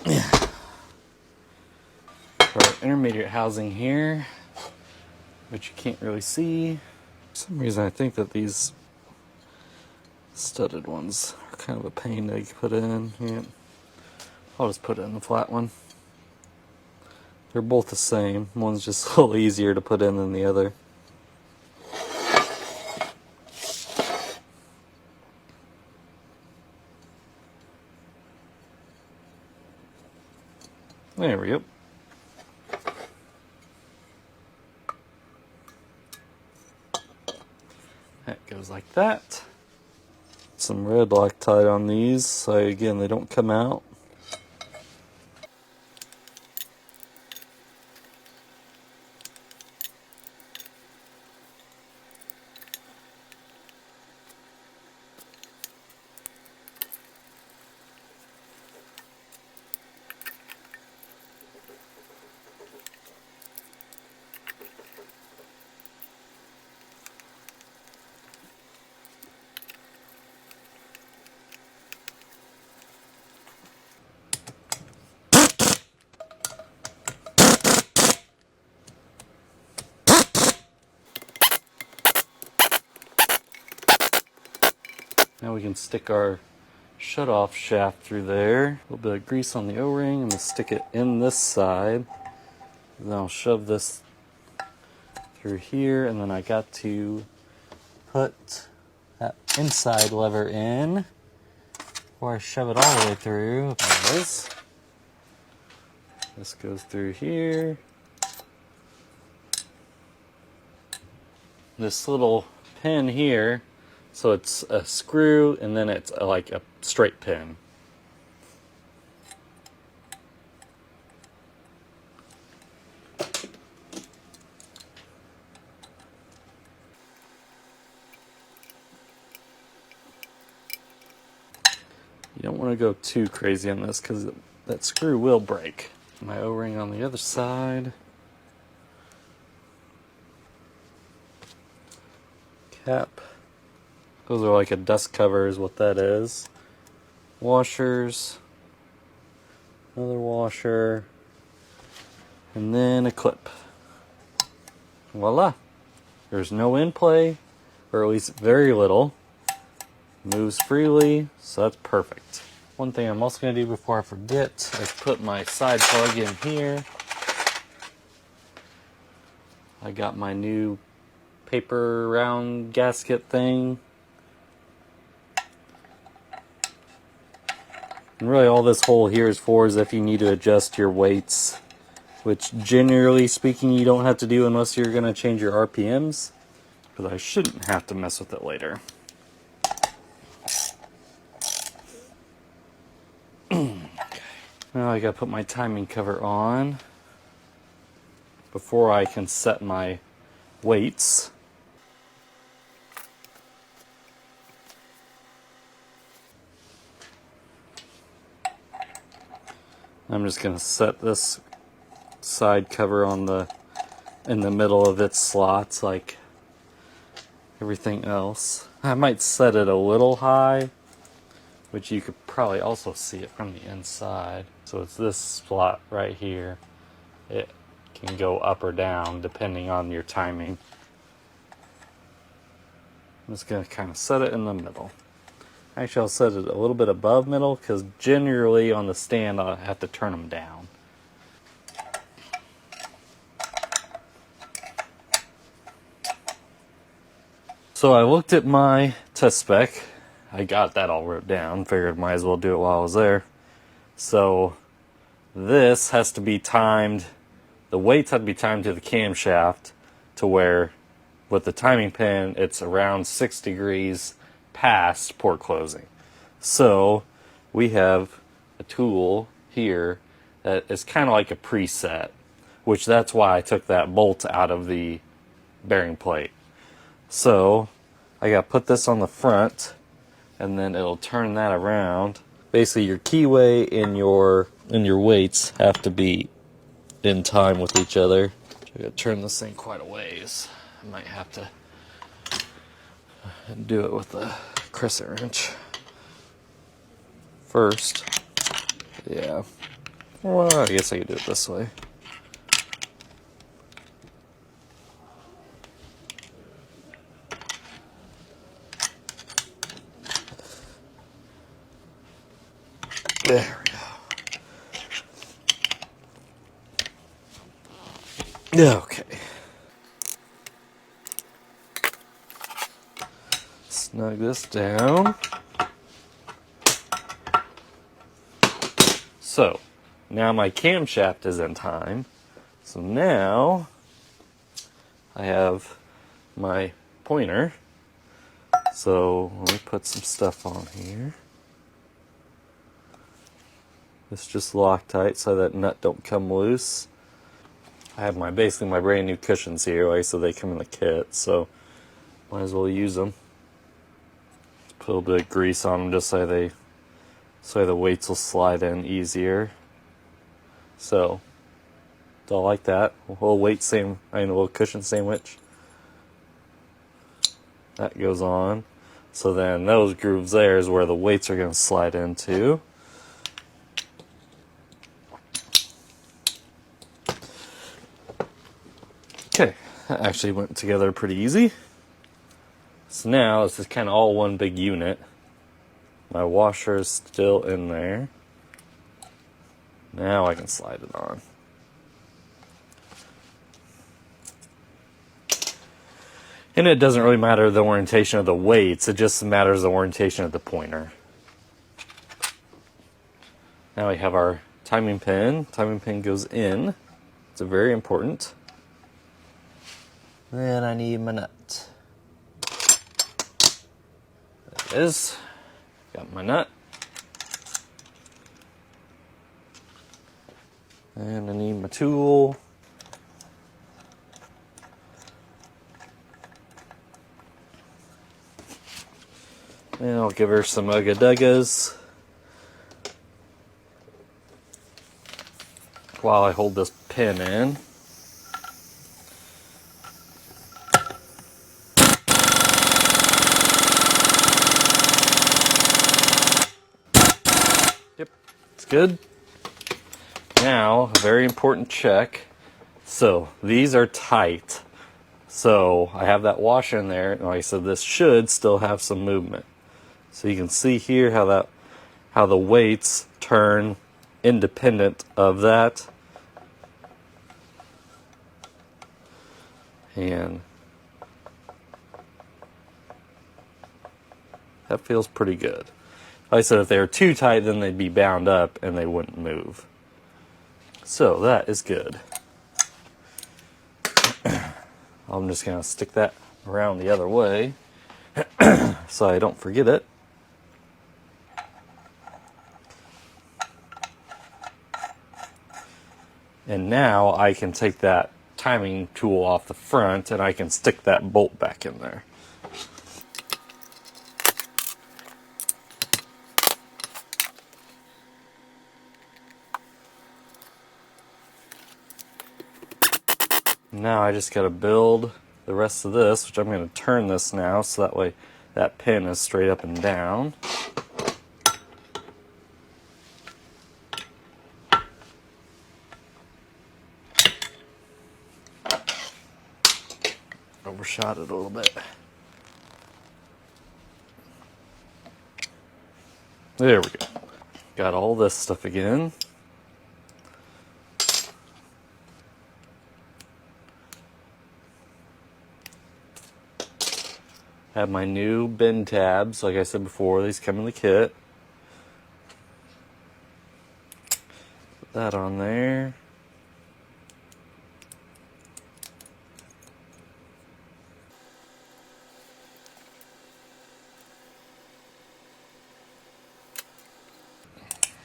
Yeah. For our intermediate housing here, which you can't really see. For some reason I think that these studded ones are kind of a pain to put in. Yeah. I'll just put it in the flat one. They're both the same. One's just a little easier to put in than the other. There we go. That goes like that. Some red Loctite on these, so again they don't come out. Now we can stick our shut-off shaft through there. A little bit of grease on the O-ring. I'm going to stick it in this side. Then I'll shove this through here, and then I got to put that inside lever in before I shove it all the way through. There it is. This goes through here. This little pin here, so it's a screw and then it's like a straight pin. You don't want to go too crazy on this because that screw will break. My O-ring on the other side. Cap. Those are like a dust cover is what that is. Washers. Another washer. And then a clip. Voila. There's no in play, or at least very little. Moves freely, so that's perfect. One thing I'm also going to do before I forget is put my side plug in here. I got my new paper round gasket thing. And really all this hole here is for is if you need to adjust your weights, which generally speaking you don't have to do unless you're going to change your RPMs, because I shouldn't have to mess with it later. Now I got to put my timing cover on before I can set my weights. I'm just going to set this side cover on in the middle of its slots like everything else. I might set it a little high, which you could probably also see it from the inside. So it's this slot right here. It can go up or down depending on your timing. I'm just going to kind of set it in the middle. Actually, I'll set it a little bit above middle because generally on the stand I'll have to turn them down. So I looked at my test spec. I got that all wrote down. Figured might as well do it while I was there. So this has to be timed. The weights have to be timed to the camshaft to where with the timing pin it's around 6 degrees past port closing. So we have a tool here that is kind of like a preset, which that's why I took that bolt out of the bearing plate. So I got to put this on the front and then it'll turn that around. Basically your keyway and your weights have to be in time with each other. I got to turn this thing quite a ways. I might have to do it with a crescent wrench first. Yeah. Well, I guess I could do it this way. There we go. Okay. Snug this down. So, now my camshaft is in time. So now I have my pointer. So let me put some stuff on here. It's just Loctite so that nut don't come loose. I have basically my brand new cushions here, so they come in the kit, so might as well use them. Put a little bit of grease on them just so the weights will slide in easier. So, do I like that? A little cushion sandwich. That goes on. So then those grooves there is where the weights are going to slide into. Okay, that actually went together pretty easy. So now this is kind of all one big unit. My washer is still in there. Now I can slide it on. And it doesn't really matter the orientation of the weights, it just matters the orientation of the pointer. Now we have our timing pin. Timing pin goes in. It's very important. Then I need my nut. There it is. Got my nut. And I need my tool. And I'll give her some Ugga Duggas while I hold this pin in. Yep, it's good. Now, a very important check. So, these are tight. So, I have that washer in there, and like I said, this should still have some movement. So you can see here how the weights turn independent of that. And that feels pretty good. Like I said, if they were too tight, then they'd be bound up and they wouldn't move. So that is good. I'm just going to stick that around the other way so I don't forget it. And now I can take that timing tool off the front and I can stick that bolt back in there. Now I just got to build the rest of this, which I'm going to turn this now so that way that pin is straight up and down. Overshot it a little bit. There we go. Got all this stuff again. Have my new bend tabs, like I said before, these come in the kit. Put that on there.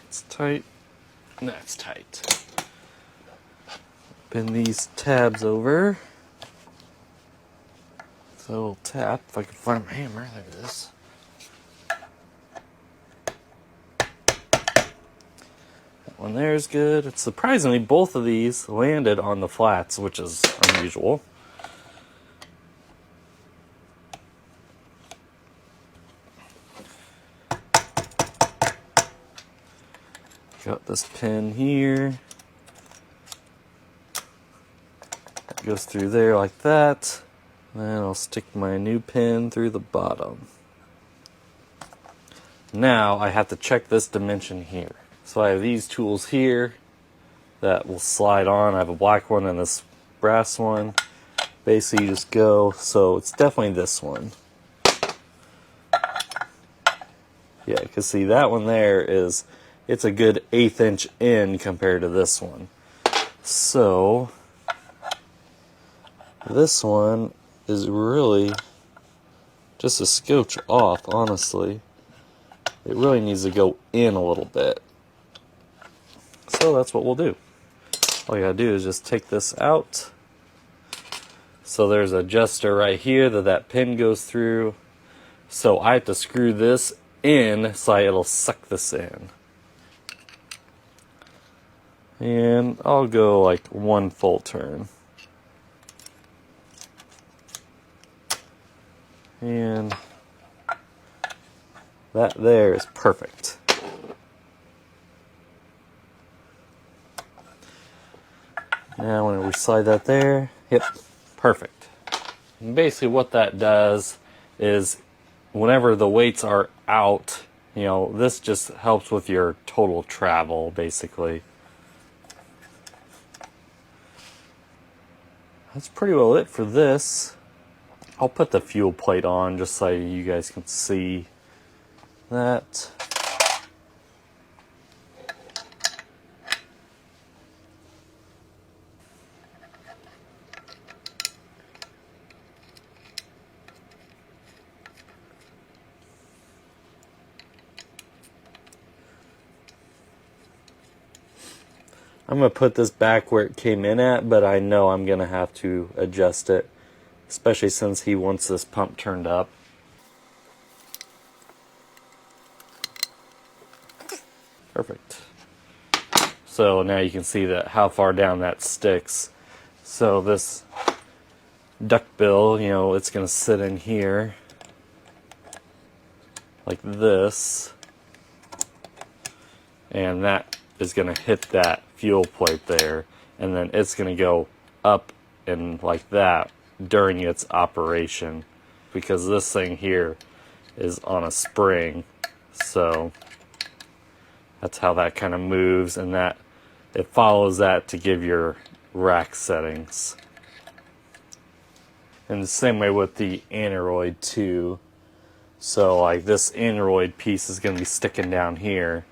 It's tight. That's tight. Bend these tabs over. So we'll tap, if I can find my hammer, there it is. That one there is good. It's surprisingly, both of these landed on the flats, which is unusual. Got this pin here. It goes through there like that. Then I'll stick my new pin through the bottom. Now I have to check this dimension here. So I have these tools here that will slide on. I have a black one and this brass one. Basically you just go, so it's definitely this one. Yeah, because see that one there is, it's a good 1/8 inch in compared to this one. So this one is really just a scotch off, honestly. It really needs to go in a little bit. So that's what we'll do. All you gotta do is just take this out. So there's an adjuster right here that pin goes through. So I have to screw this in so it'll suck this in. And I'll go like 1 full turn. And that there is perfect. Now when we slide that there, yep, perfect. And basically what that does is whenever the weights are out, you know, this just helps with your total travel, basically. That's pretty well it for this. I'll put the fuel plate on just so you guys can see that. I'm going to put this back where it came in at, but I know I'm going to have to adjust it, especially since he wants this pump turned up. Perfect. So now you can see that how far down that sticks. So this duckbill, you know, it's going to sit in here like this, and that is going to hit that fuel plate there, and then it's going to go up and like that during its operation, because this thing here is on a spring. So that's how that kind of moves, and that it follows that to give your rack settings. And the same way with the Aneroid too. So like this Aneroid piece is going to be sticking down here,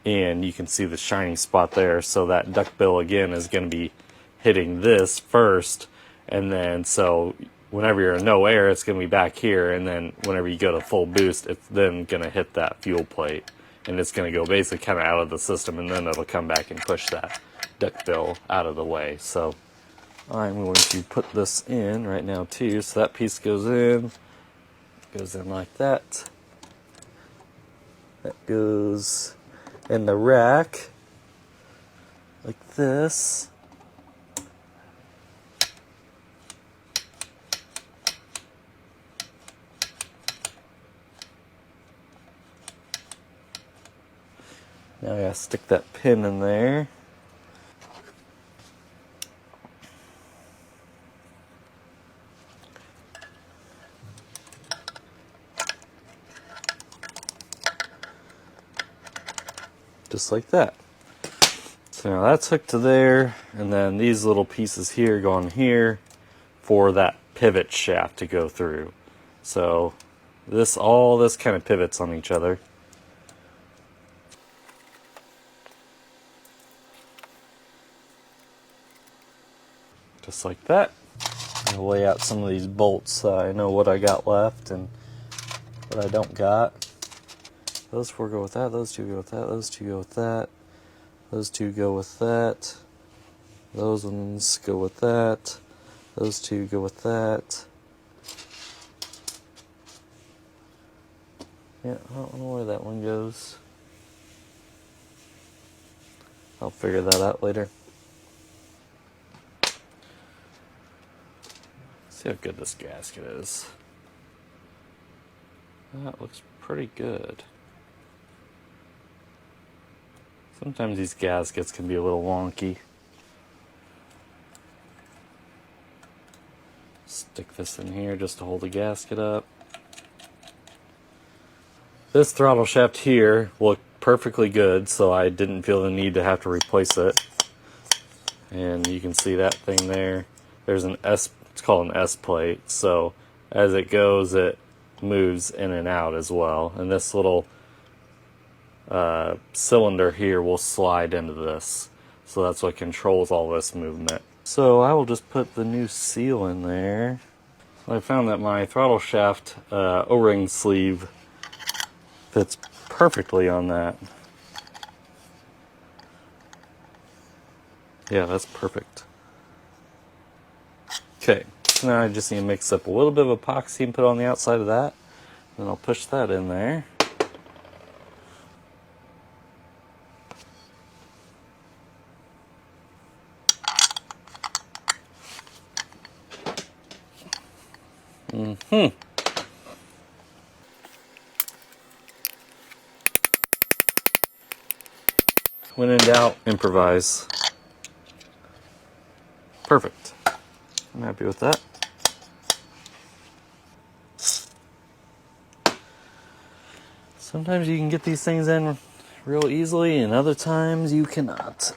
and you can see the shiny spot there. So that duckbill again is going to be hitting this first, and then so whenever you're in no air, it's going to be back here, and then whenever you go to full boost, it's then going to hit that fuel plate, and it's going to go basically kind of out of the system, and then it'll come back and push that duckbill out of the way. So I'm going to put this in right now too. So that piece goes in like that. That goes in the rack like this. Now I gotta stick that pin in there. Just like that. So now that's hooked to there, and then these little pieces here go on here for that pivot shaft to go through. So all this kind of pivots on each other. Just like that. I'll lay out some of these bolts so I know what I got left and what I don't got. Those four go with that, those two go with that, those two go with that, those two go with that, those ones go with that, those two go with that. Yeah, I don't know where that one goes. I'll figure that out later. See how good this gasket is. That looks pretty good. Sometimes these gaskets can be a little wonky. Stick this in here just to hold the gasket up. This throttle shaft here looked perfectly good, so I didn't feel the need to have to replace it. And you can see that thing there. There's an S, it's called an S plate, so as it goes it moves in and out as well. And this little cylinder here will slide into this, so that's what controls all this movement. So I will just put the new seal in there. I found that my throttle shaft O-ring sleeve fits perfectly on that. Yeah, that's perfect. Okay, so now I just need to mix up a little bit of epoxy and put on the outside of that. Then I'll push that in there. When in doubt, improvise. Perfect. I'm happy with that. Sometimes you can get these things in real easily, and other times you cannot.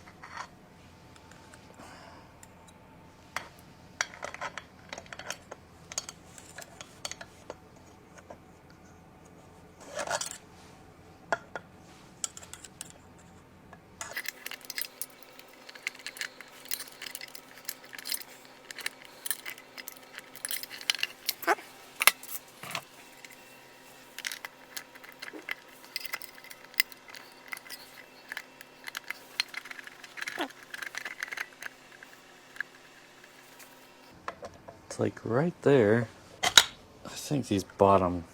It's like right there. I think this bottom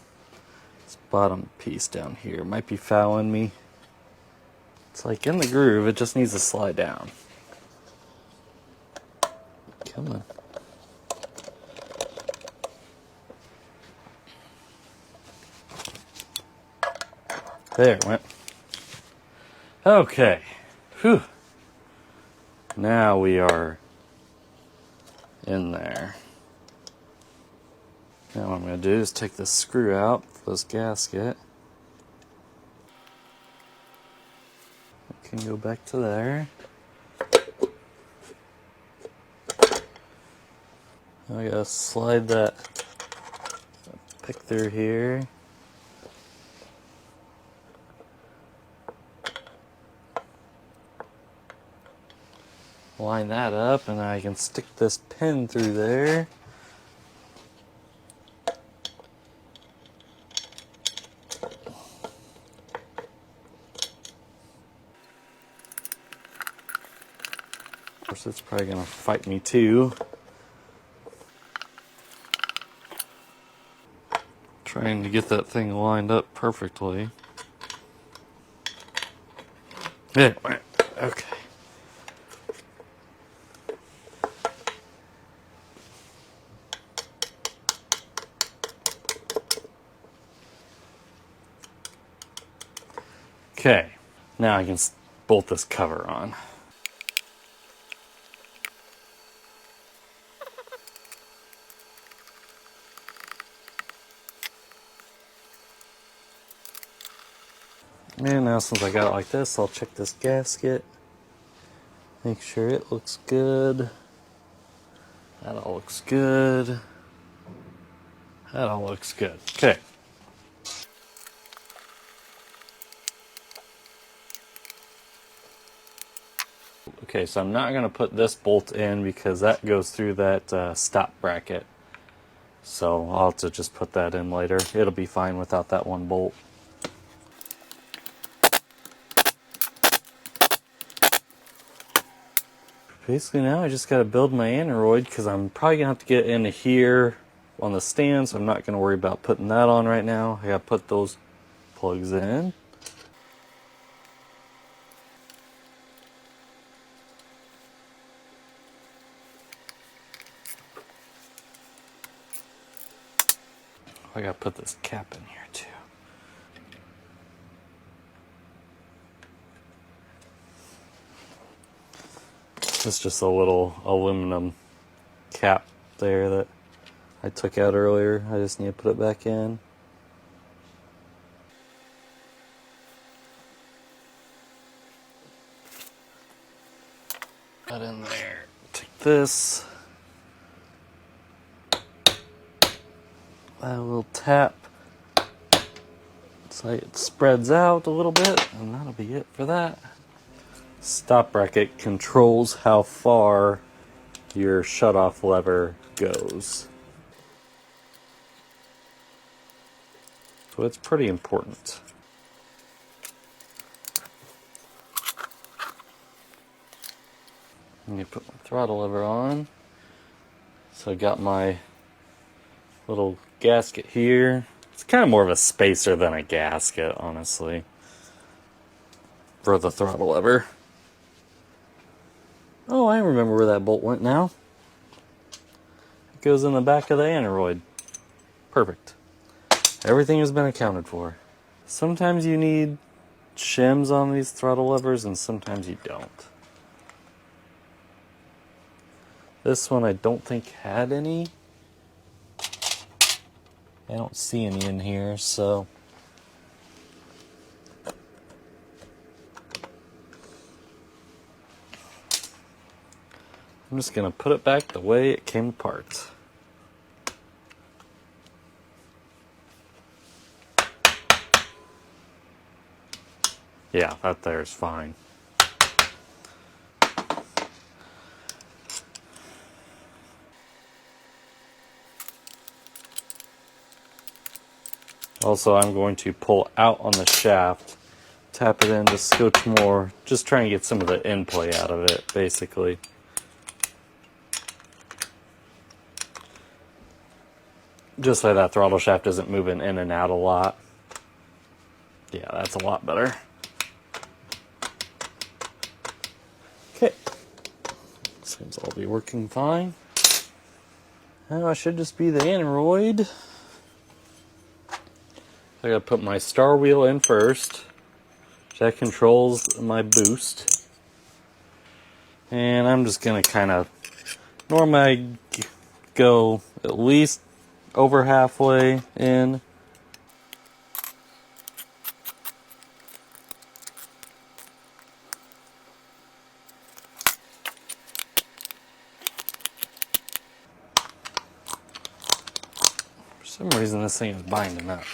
piece down here might be fouling me. It's like in the groove, it just needs to slide down. Come on. There it went. Okay. Whew. Now we are in there. Now what I'm going to do is take this screw out for this gasket. It can go back to there. I gotta slide that pick through here. line that up, and I can stick this pin through there. Of course, it's probably gonna fight me too. Trying to get that thing lined up perfectly. Anyway, okay. Okay, now I can bolt this cover on. And now since I got it like this, I'll check this gasket. Make sure it looks good. That all looks good. That all looks good. Okay. Okay, so I'm not going to put this bolt in because that goes through that stop bracket. So I'll have to just put that in later. It'll be fine without that one bolt. Basically now I just got to build my aneroid because I'm probably going to have to get into here on the stand, so I'm not going to worry about putting that on right now. I got to put those plugs in. I got to put this cap in here too. It's just a little aluminum cap there that I took out earlier. I just need to put it back in. That in there. Take this. That little tap. So it spreads out a little bit, and that'll be it for that. Stop bracket controls how far your shutoff lever goes. So it's pretty important. Let me put my throttle lever on. So I got my little gasket here. It's kind of more of a spacer than a gasket, honestly, for the throttle lever. Oh, I remember where that bolt went now. It goes in the back of the aneroid. Perfect. Everything has been accounted for. Sometimes you need shims on these throttle levers and sometimes you don't. This one I don't think had any. I don't see any in here, so I'm just going to put it back the way it came apart. Yeah, that there's fine. Also, I'm going to pull out on the shaft, tap it in just a scotch more, just trying to get some of the end play out of it, basically. Just so that throttle shaft isn't moving in and out a lot. Yeah, that's a lot better. Okay. Seems all be working fine. Now I should just be the aneroid. I gotta put my star wheel in first. That controls my boost. And I'm just gonna kind of, normally I go at least over halfway in. For some reason this thing is binding up.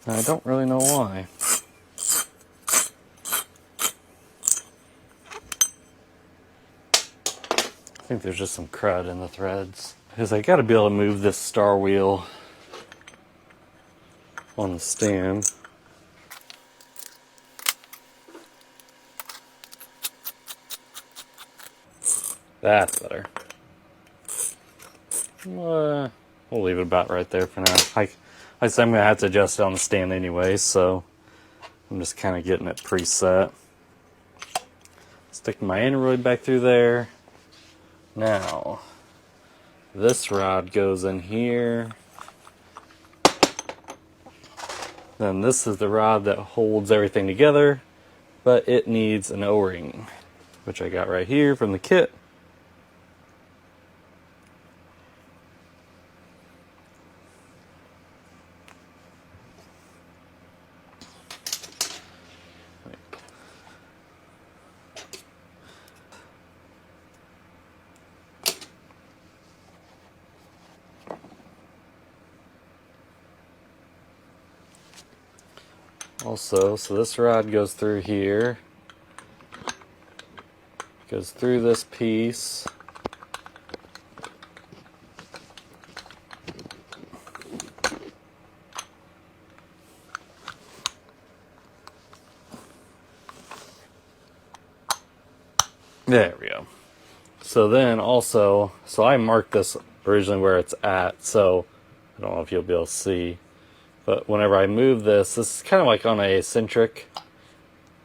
And I don't really know why. think there's just some crud in the threads. Because I gotta be able to move this star wheel on the stand. That's better. We'll leave it about right there for now. I said I'm gonna have to adjust it on the stand anyway, so I'm just kind of getting it preset. Sticking my Aneroid back through there. Now, this rod goes in here. Then this is the rod that holds everything together, but it needs an O-ring, which I got right here from the kit. Also, so this rod goes through here, goes through this piece, there we go. So then also, so I marked this originally where it's at, so I don't know if you'll be able to see. But whenever I move this is kind of like on a eccentric.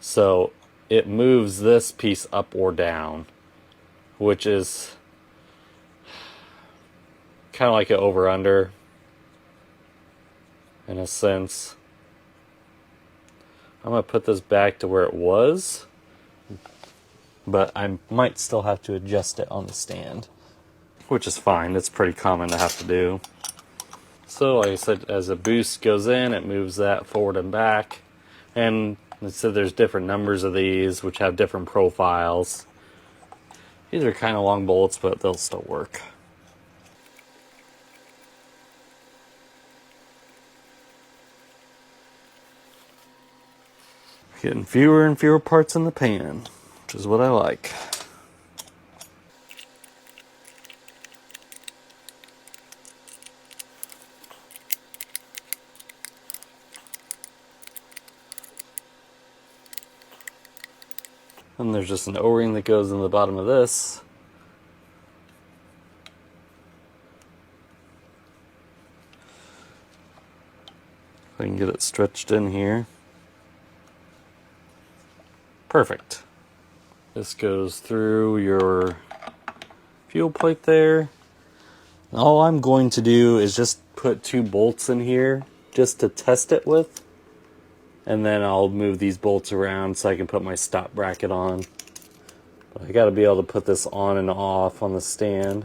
So it moves this piece up or down, which is kind of like an over-under in a sense. I'm going to put this back to where it was, but I might still have to adjust it on the stand, which is fine. It's pretty common to have to do. So like I said, as a boost goes in, it moves that forward and back. And I said there's different numbers of these, which have different profiles. These are kind of long bolts, but they'll still work. Getting fewer and fewer parts in the pan, which is what I like. And there's just an O-ring that goes in the bottom of this. If I can get it stretched in here. Perfect. This goes through your fuel plate there. All I'm going to do is just put 2 bolts in here just to test it with. And then I'll move these bolts around so I can put my stop bracket on. But I gotta be able to put this on and off on the stand.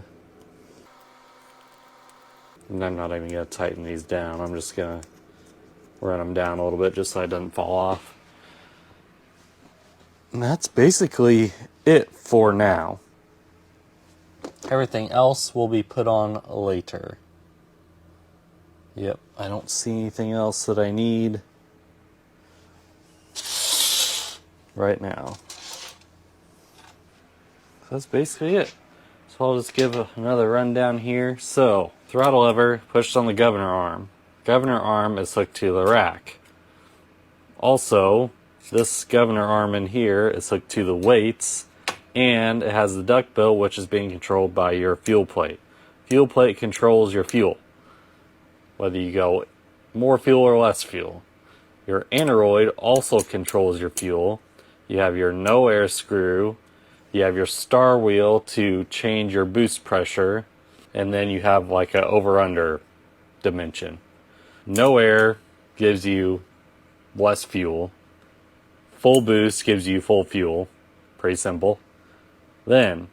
And I'm not even gonna tighten these down. I'm just gonna run them down a little bit just so it doesn't fall off. And that's basically it for now. Everything else will be put on later. Yep, I don't see anything else that I need right now. So that's basically it. So I'll just give another rundown here. So, throttle lever pushed on the governor arm. Governor arm is hooked to the rack. Also, this governor arm in here is hooked to the weights, and it has the duct bill, which is being controlled by your fuel plate. Fuel plate controls your fuel, whether you go more fuel or less fuel. Your Aneroid also controls your fuel. You have your no air screw, you have your star wheel to change your boost pressure, and then you have like a over-under dimension. No air gives you less fuel. Full boost gives you full fuel. Pretty simple. Then,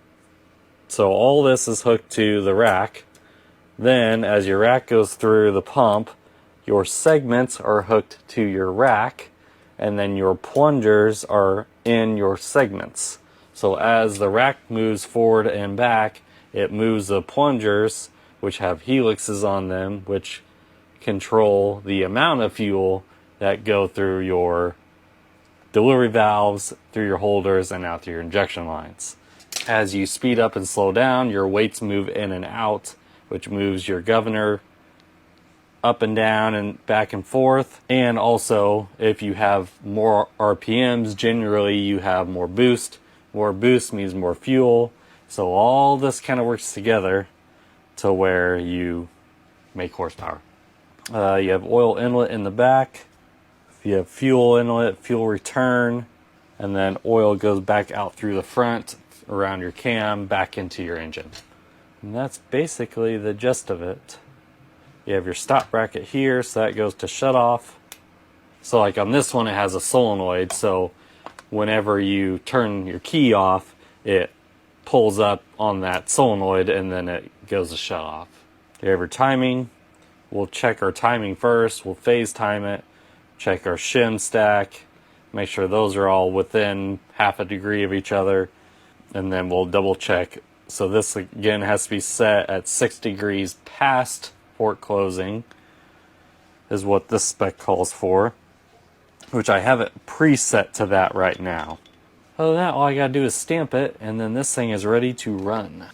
so all this is hooked to the rack. Then, as your rack goes through the pump, your segments are hooked to your rack, and then your plungers are in your segments. So as the rack moves forward and back, it moves the plungers, which have helixes on them, which control the amount of fuel that go through your delivery valves, through your holders, and out through your injection lines. As you speed up and slow down, your weights move in and out, which moves your governor up and down and back and forth. And also, if you have more RPMs, generally you have more boost. More boost means more fuel. So all this kind of works together to where you make horsepower. You have oil inlet in the back. You have fuel inlet, fuel return, and then oil goes back out through the front, around your cam, back into your engine. And that's basically the gist of it. You have your stop bracket here, so that goes to shut off. So like on this one, it has a solenoid, so whenever you turn your key off, it pulls up on that solenoid and then it goes to shut off. You have your timing. We'll check our timing first. We'll phase time it. Check our shim stack. Make sure those are all within half a degree of each other. And then we'll double check. So this again has to be set at 6 degrees past fork closing, is what this spec calls for, which I have it preset to that right now. Other than that, all I gotta do is stamp it, and then this thing is ready to run.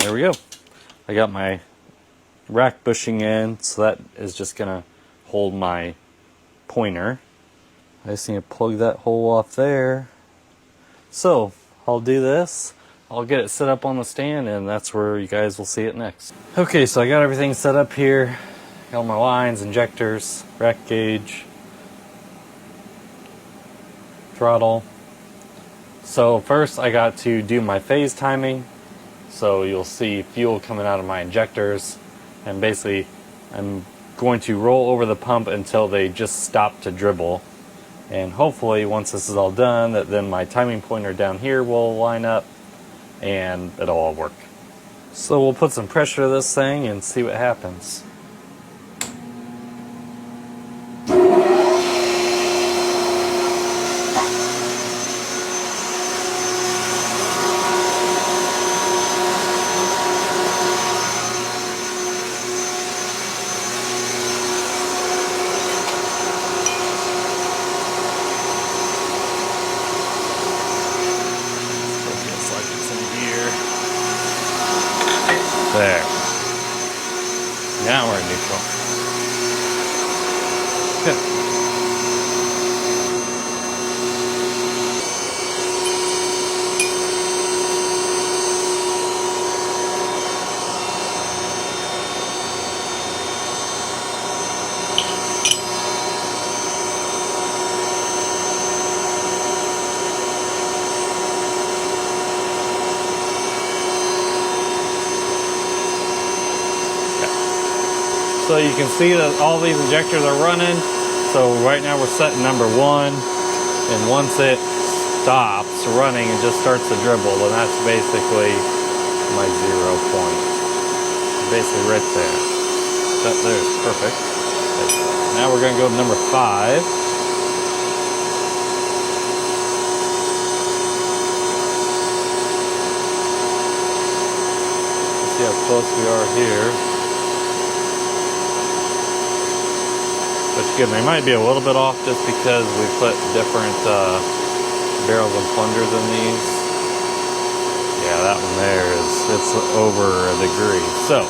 There we go. I got my rack bushing in, so that is just gonna hold my pointer. I just need to plug that hole off there. So I'll do this. I'll get it set up on the stand, and that's where you guys will see it next. Okay, so I got everything set up here. Got all my lines, injectors, rack gauge, throttle. So first I got to do my phase timing. So you'll see fuel coming out of my injectors, and basically I'm going to roll over the pump until they just stop to dribble. And hopefully once this is all done, that then my timing pointer down here will line up and it'll all work. So we'll put some pressure to this thing and see what happens. There. Now we're in neutral. Good. So you can see that all these injectors are running. So right now we're setting number 1, and once it stops running and just starts to dribble, then that's basically my 0 point. Basically right there. That there's perfect. Now we're going to go to number 5. Let's see how close we are here. But again, they might be a little bit off just because we put different barrels and plungers in these. Yeah, that one there it's over a degree. So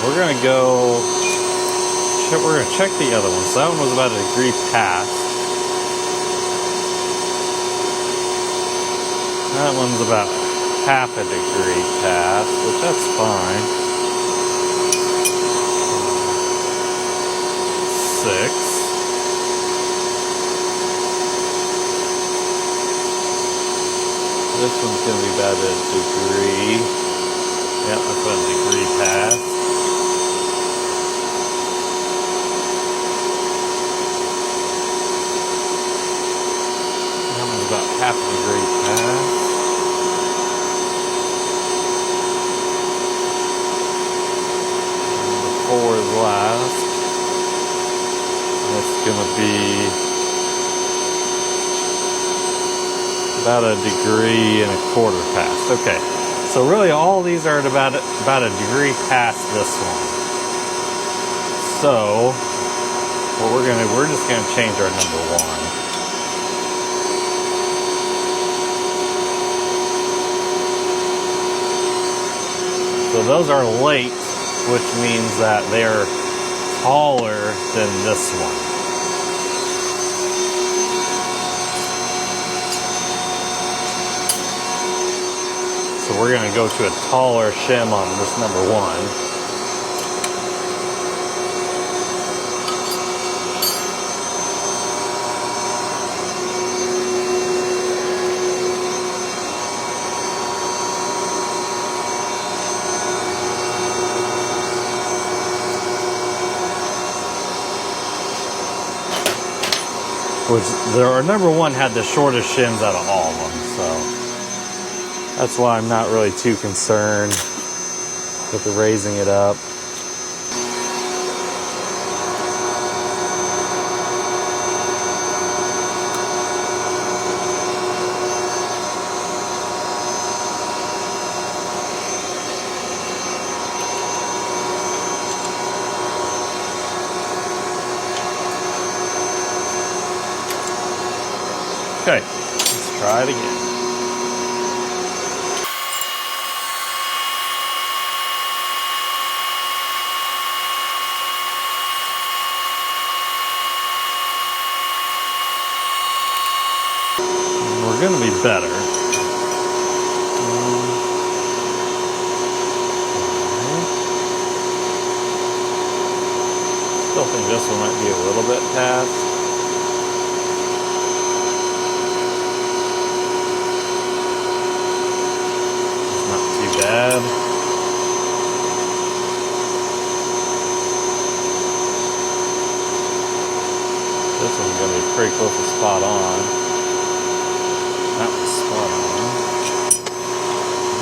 we're gonna check the other one. So that one was about a degree past. That one's about half a degree past, which that's fine. 6. this one's going to be about a degree. Yep, that's about a degree past. That one's about half a degree past. And the 4 is last. That's going to be about a degree and a quarter past. Okay, so really all these are at about a degree past this one. So what we're just gonna change our number 1. So those are late, which means that they're taller than this one. So we're going to go to a taller shim on this number 1. Our number 1 had the shortest shims out of all of them, so that's why I'm not really too concerned with the raising it up. Okay, let's try it again. We're going to be better. Still think this one might be a little bit past. It's not too bad. This one's going to be pretty close to spot on. That was spot on.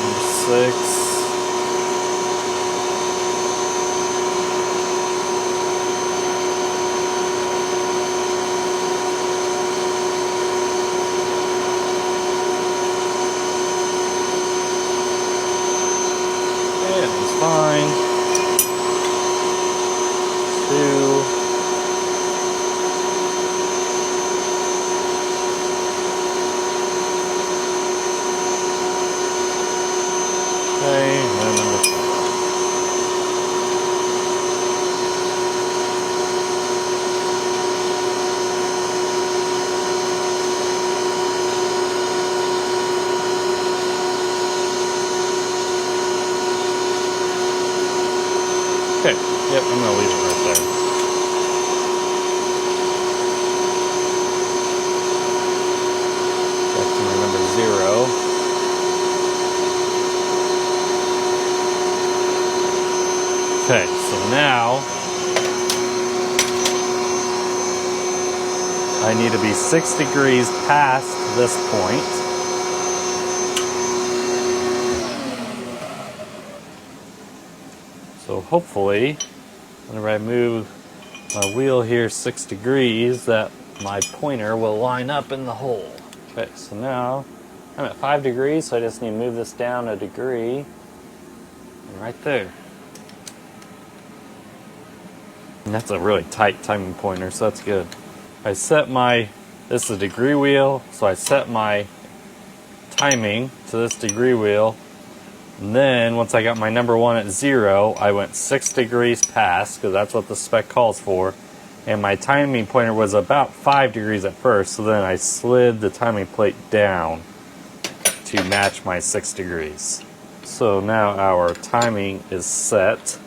Number 6. And it's fine. 2. Okay, and then number 4. Okay, yep, I'm going to leave it right there. Back to my number 0. Okay, so now I need to be 6 degrees past this point. So hopefully, whenever I move my wheel here 6 degrees, that my pointer will line up in the hole. Okay, so now I'm at 5 degrees, so I just need to move this down a degree. And right there. And that's a really tight timing pointer, so that's good. I set my, this is a degree wheel, so I set my timing to this degree wheel. And then once I got my number 1 at 0, I went 6 degrees past, because that's what the spec calls for. And my timing pointer was about 5 degrees at first, so then I slid the timing plate down to match my 6 degrees. So now our timing is set.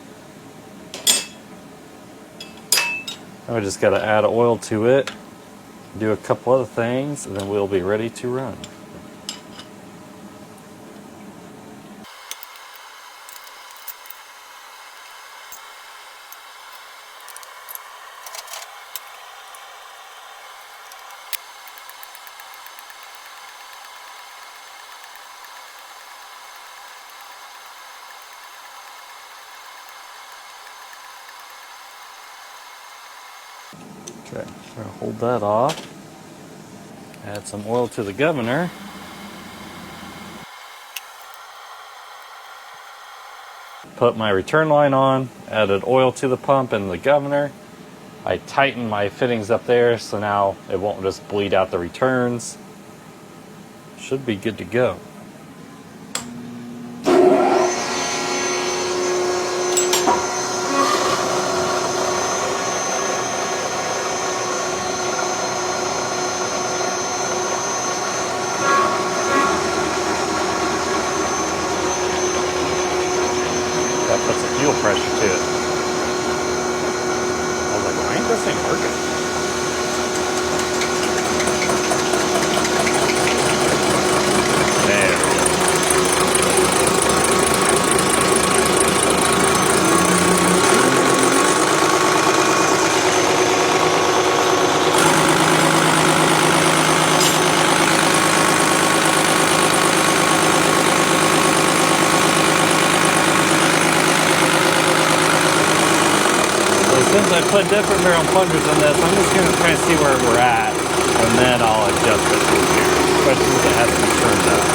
Now we just got to add oil to it, do a couple other things, and then we'll be ready to run. Okay, we're gonna hold that off. Add some oil to the governor. Put my return line on, added oil to the pump and the governor. I tightened my fittings up there so now it won't just bleed out the returns. Should be good to go. That puts a fuel pressure to it. I was like, why ain't this thing working? There we go. Since I put different barrel plungers in this, I'm just going to try and see where we're at, and then I'll adjust it from here, especially since it hasn't been turned up.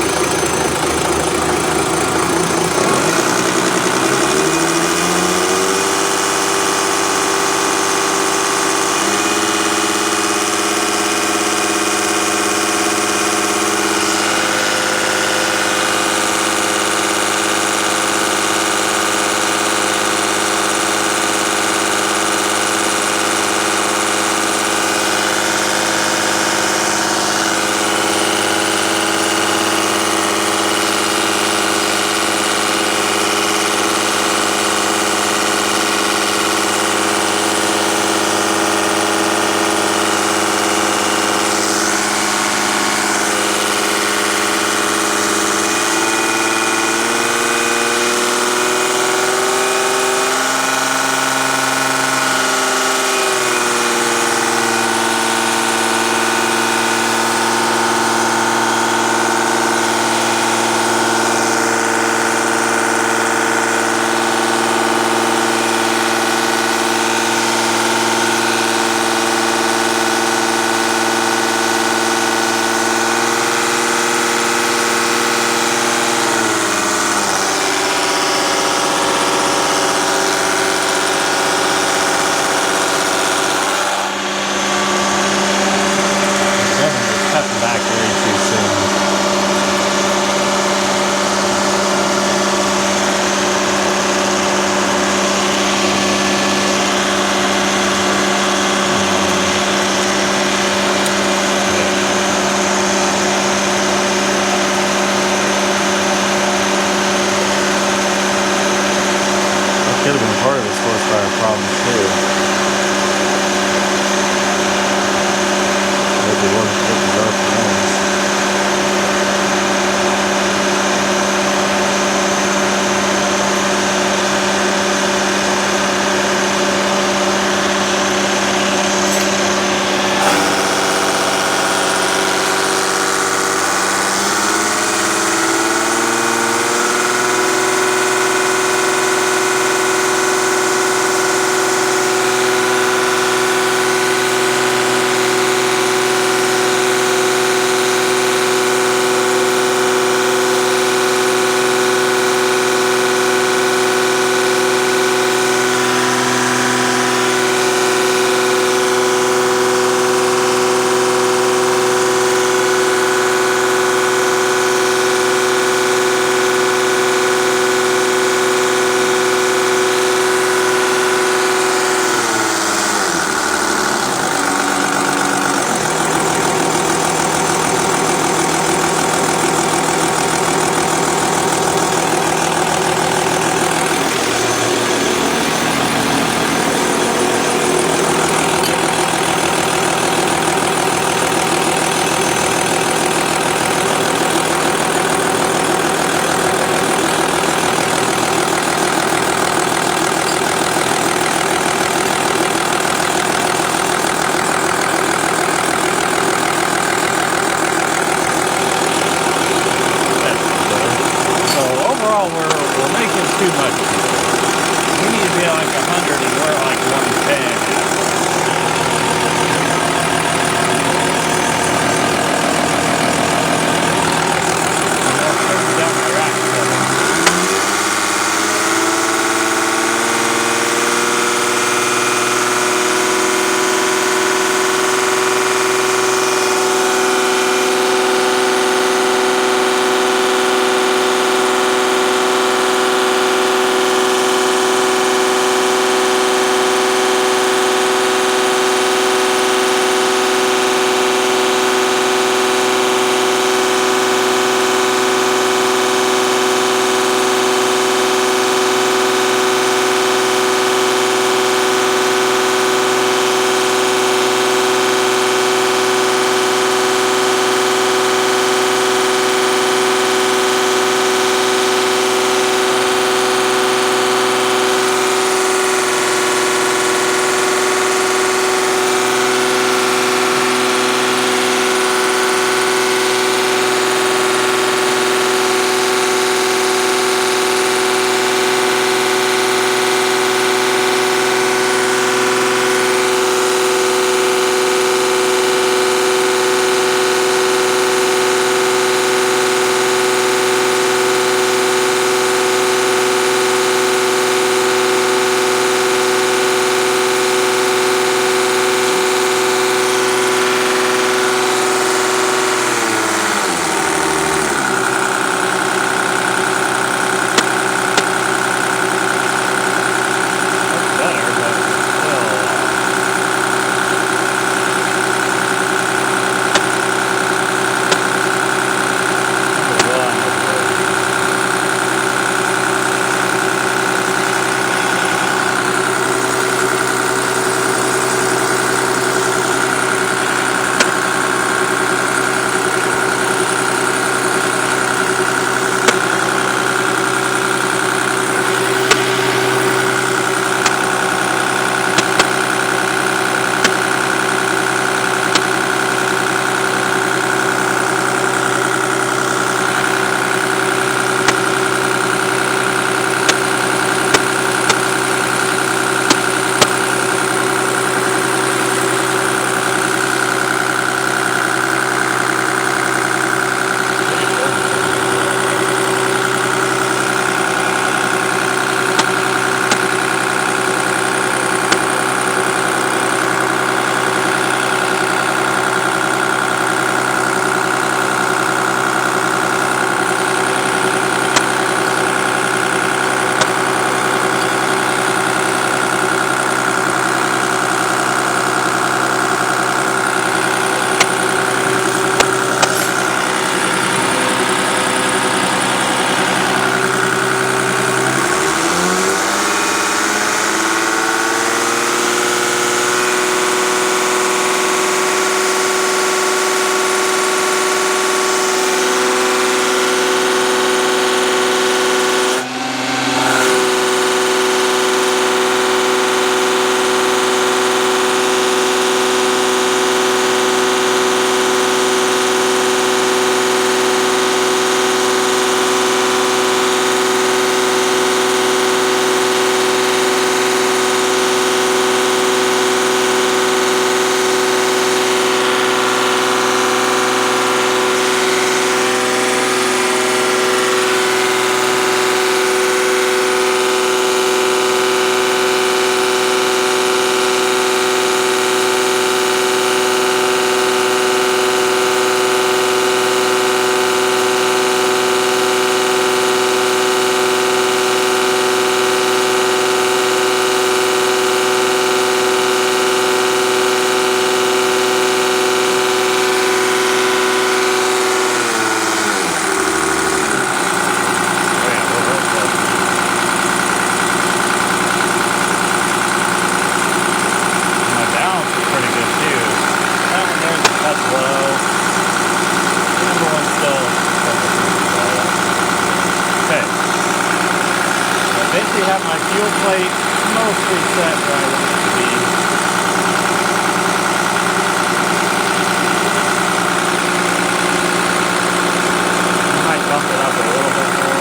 Could have been part of this horsepower problem too. Maybe it wasn't getting dark lines. wheel plate mostly set where I want it to be. I might bump it up a little bit more.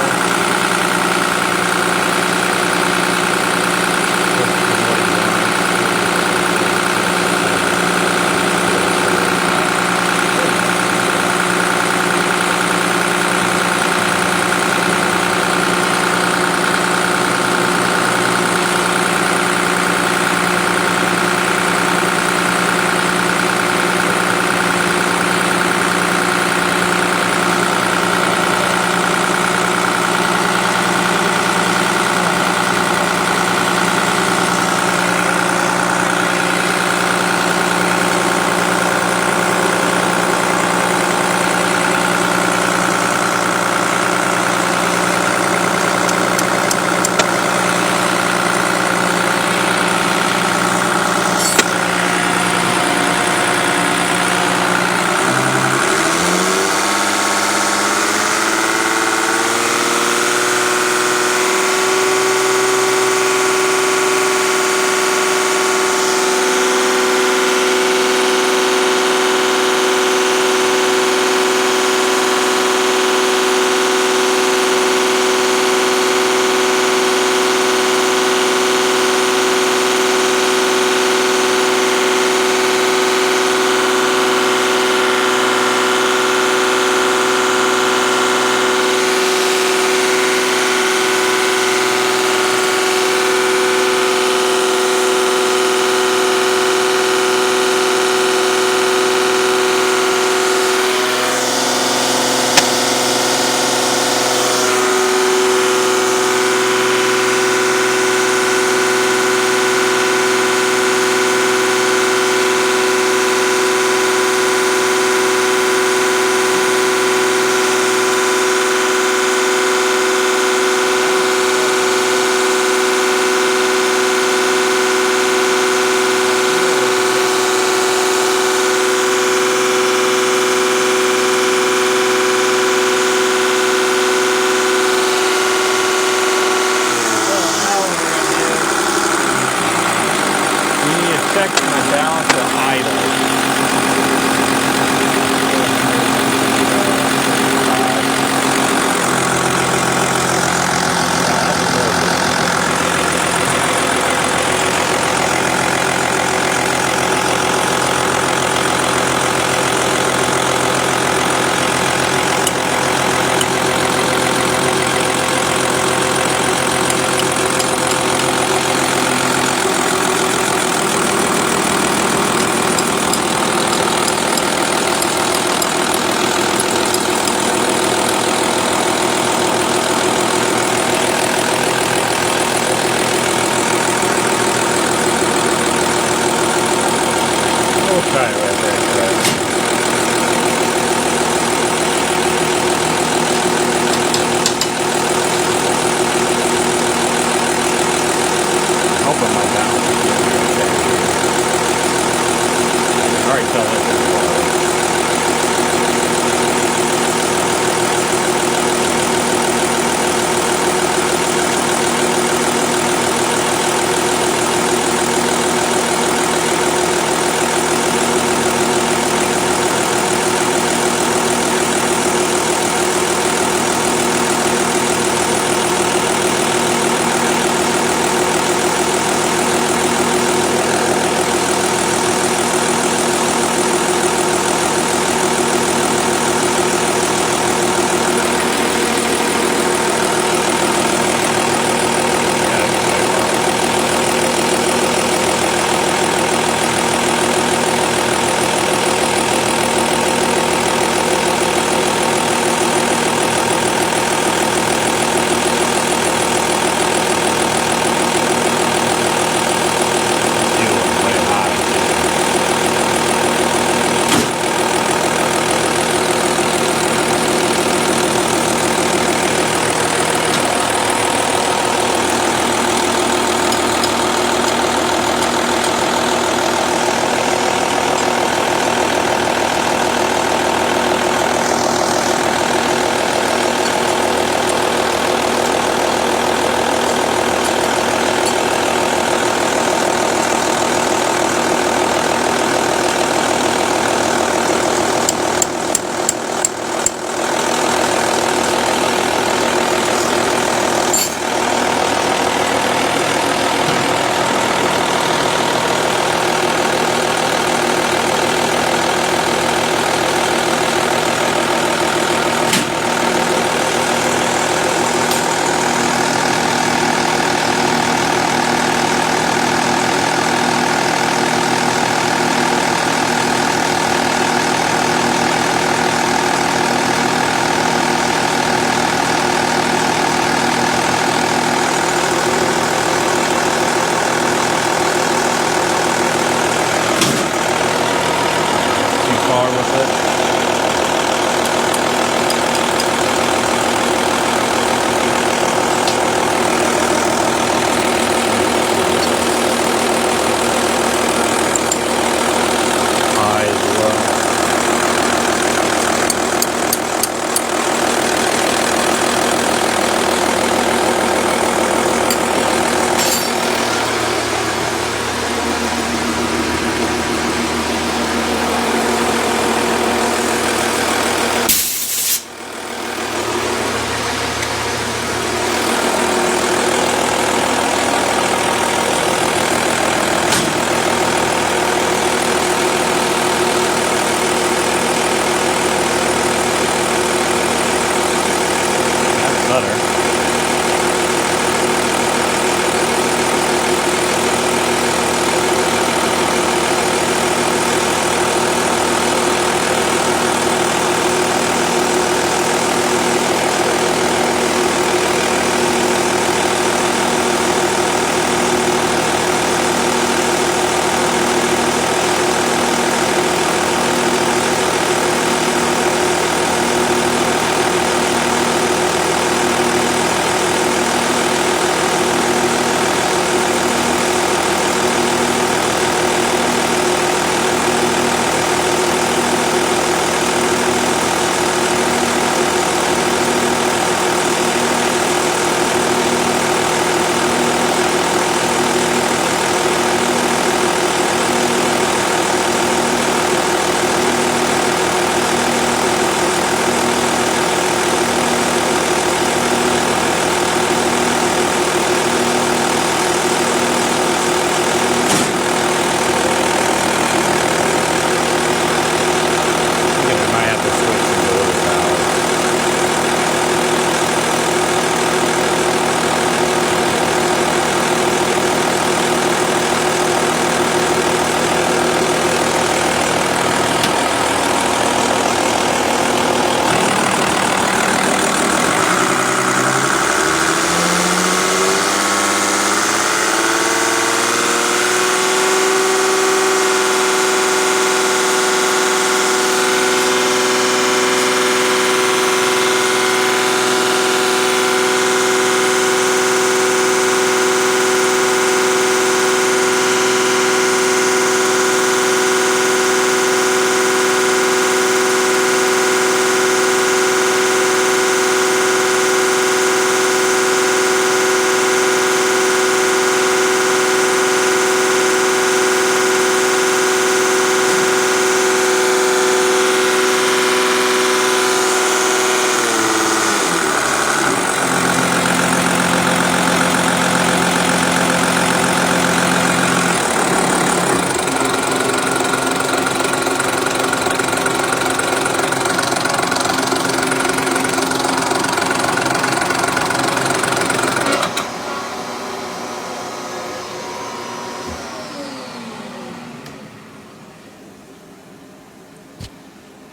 with it.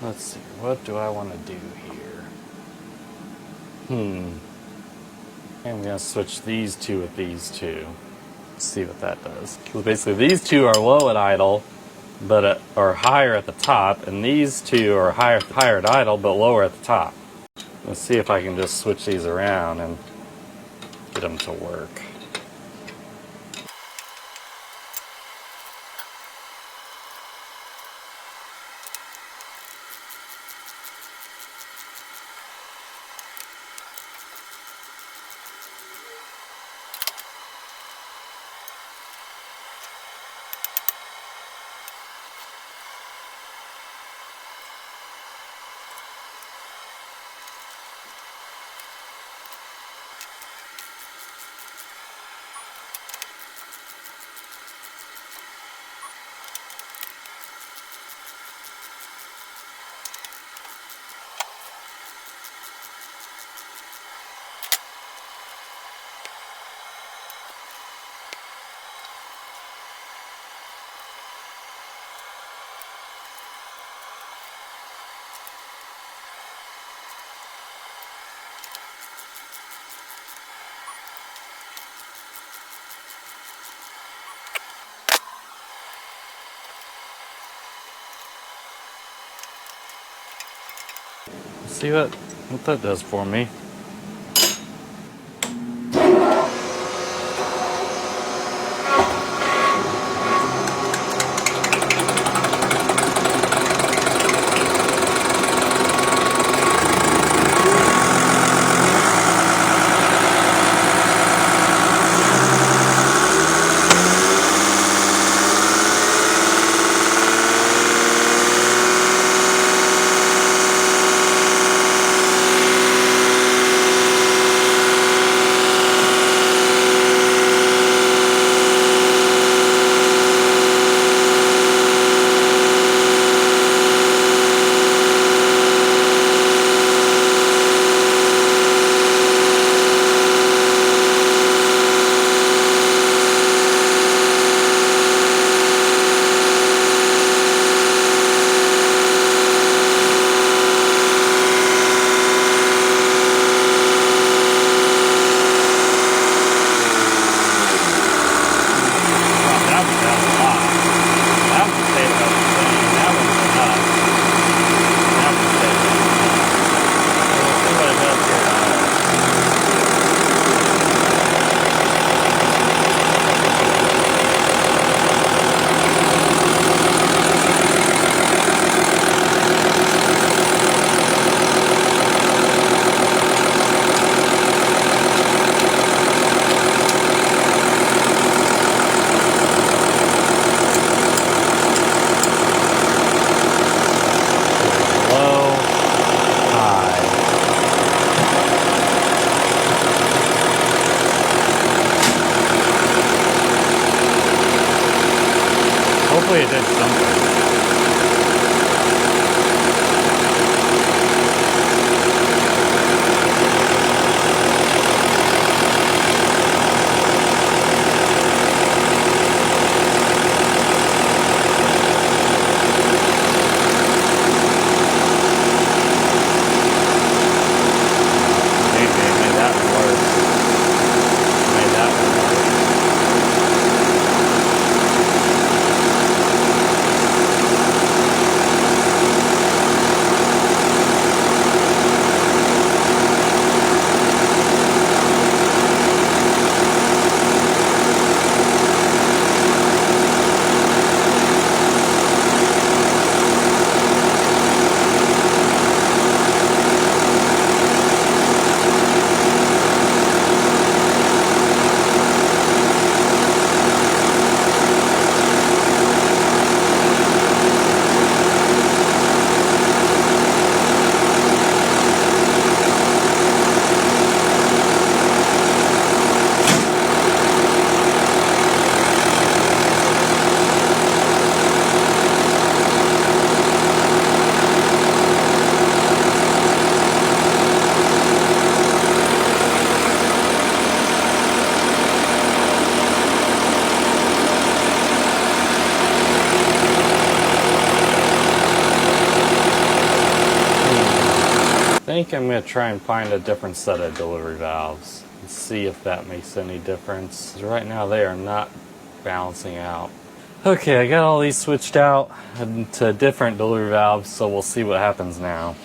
Let's see, what do I want to do here? I'm going to switch these two with these two. Let's see what that does. So basically these two are low at idle, but are higher at the top, and these two are higher at idle, but lower at the top. Let's see if I can just switch these around and get them to work. See what that does for me. Hopefully it did something. I think I'm going to try and find a different set of delivery valves and see if that makes any difference. Right now they are not balancing out. Okay, I got all these switched out to different delivery valves, so we'll see what happens now.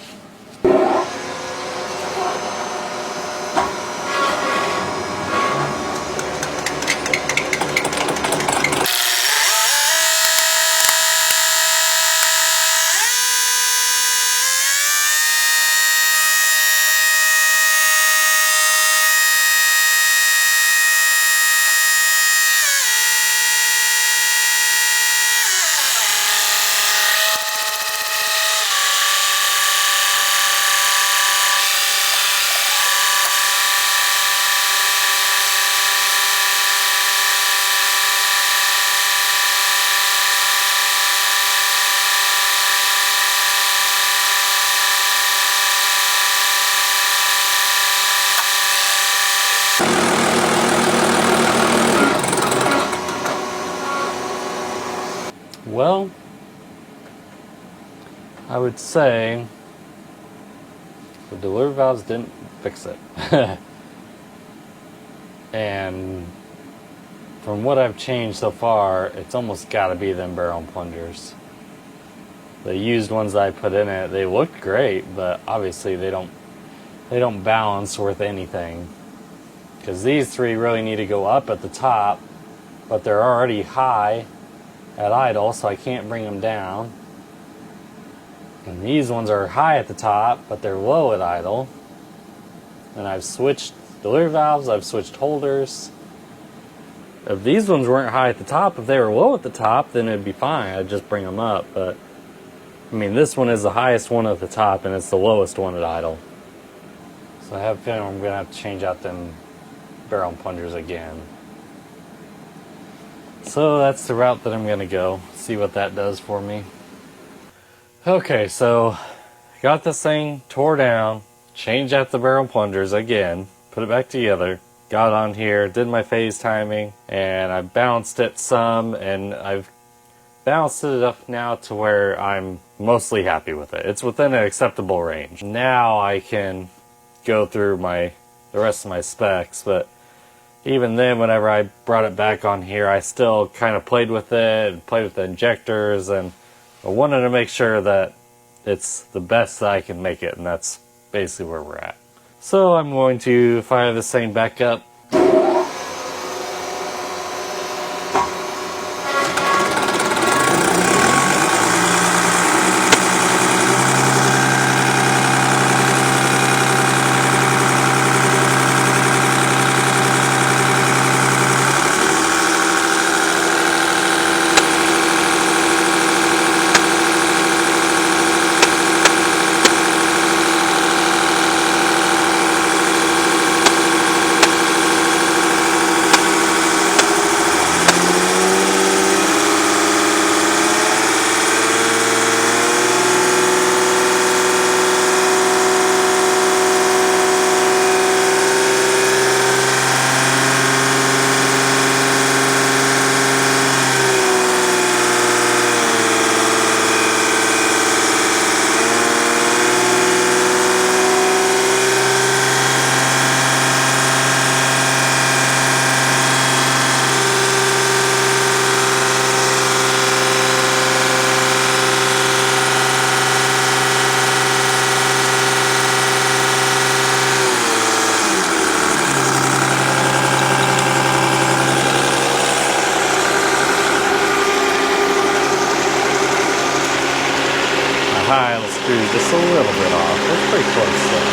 Well, I would say the delivery valves didn't fix it. And from what I've changed so far, it's almost got to be them Barrell plungers. the used ones that I put in it, they looked great, but obviously they don't balance worth anything. Because these three really need to go up at the top, but they're already high at idle, so I can't bring them down. And these ones are high at the top, but they're low at idle. And I've switched delivery valves, I've switched holders. If these ones weren't high at the top, if they were low at the top, then it'd be fine. I'd just bring them up. But I mean, this one is the highest one at the top, and it's the lowest one at idle. So I have a feeling I'm gonna have to change out them Barrell plungers again. So that's the route that I'm gonna go. See what that does for me. Okay, so got this thing tore down, changed out the Barrell plungers again, put it back together, got on here, did my phase timing, and I balanced it some, and I've balanced it enough now to where I'm mostly happy with it. It's within an acceptable range. Now I can go through the rest of my specs, but even then, whenever I brought it back on here, I still kind of played with it, and played with the injectors, and I wanted to make sure that it's the best that I can make it, and that's basically where we're at. So I'm going to fire this thing back up. Screw just a little bit off. That's pretty close though.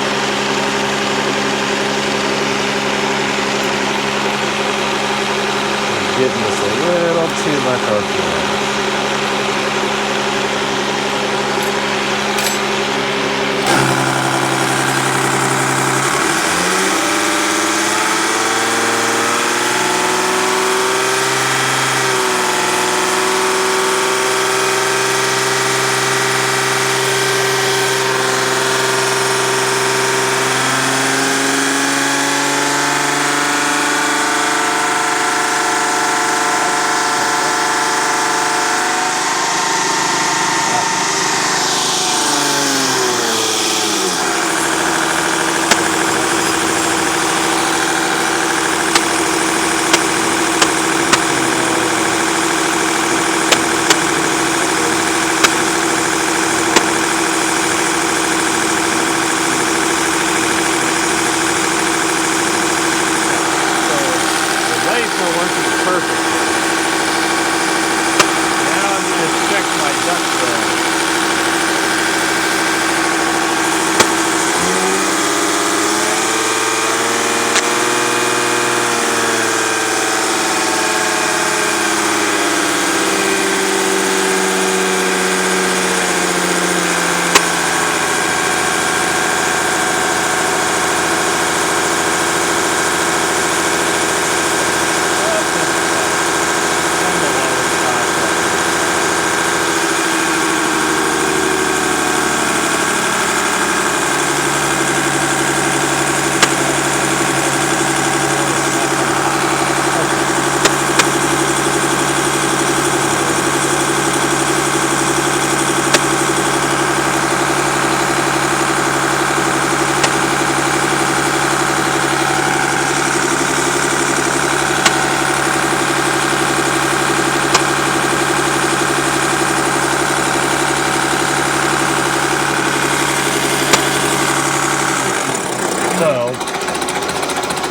I'm getting just a little too much RPM.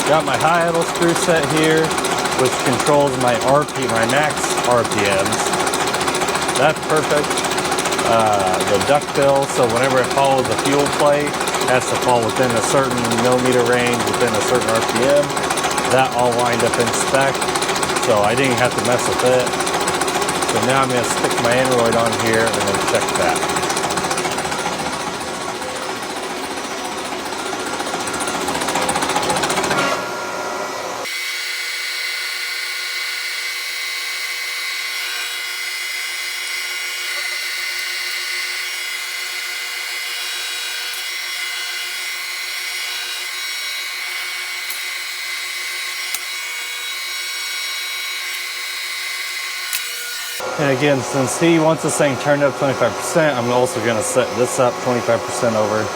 Got my high idle screw set here, which controls my max RPMs. That's perfect. The duckbill, so whenever it follows the fuel plate, it has to fall within a certain millimeter range, within a certain RPM. That all lined up in spec, so I didn't have to mess with it. So now I'm going to stick my Aneroid on here and then check that. And again, since he wants this thing turned up 25%, I'm also going to set this up 25% over.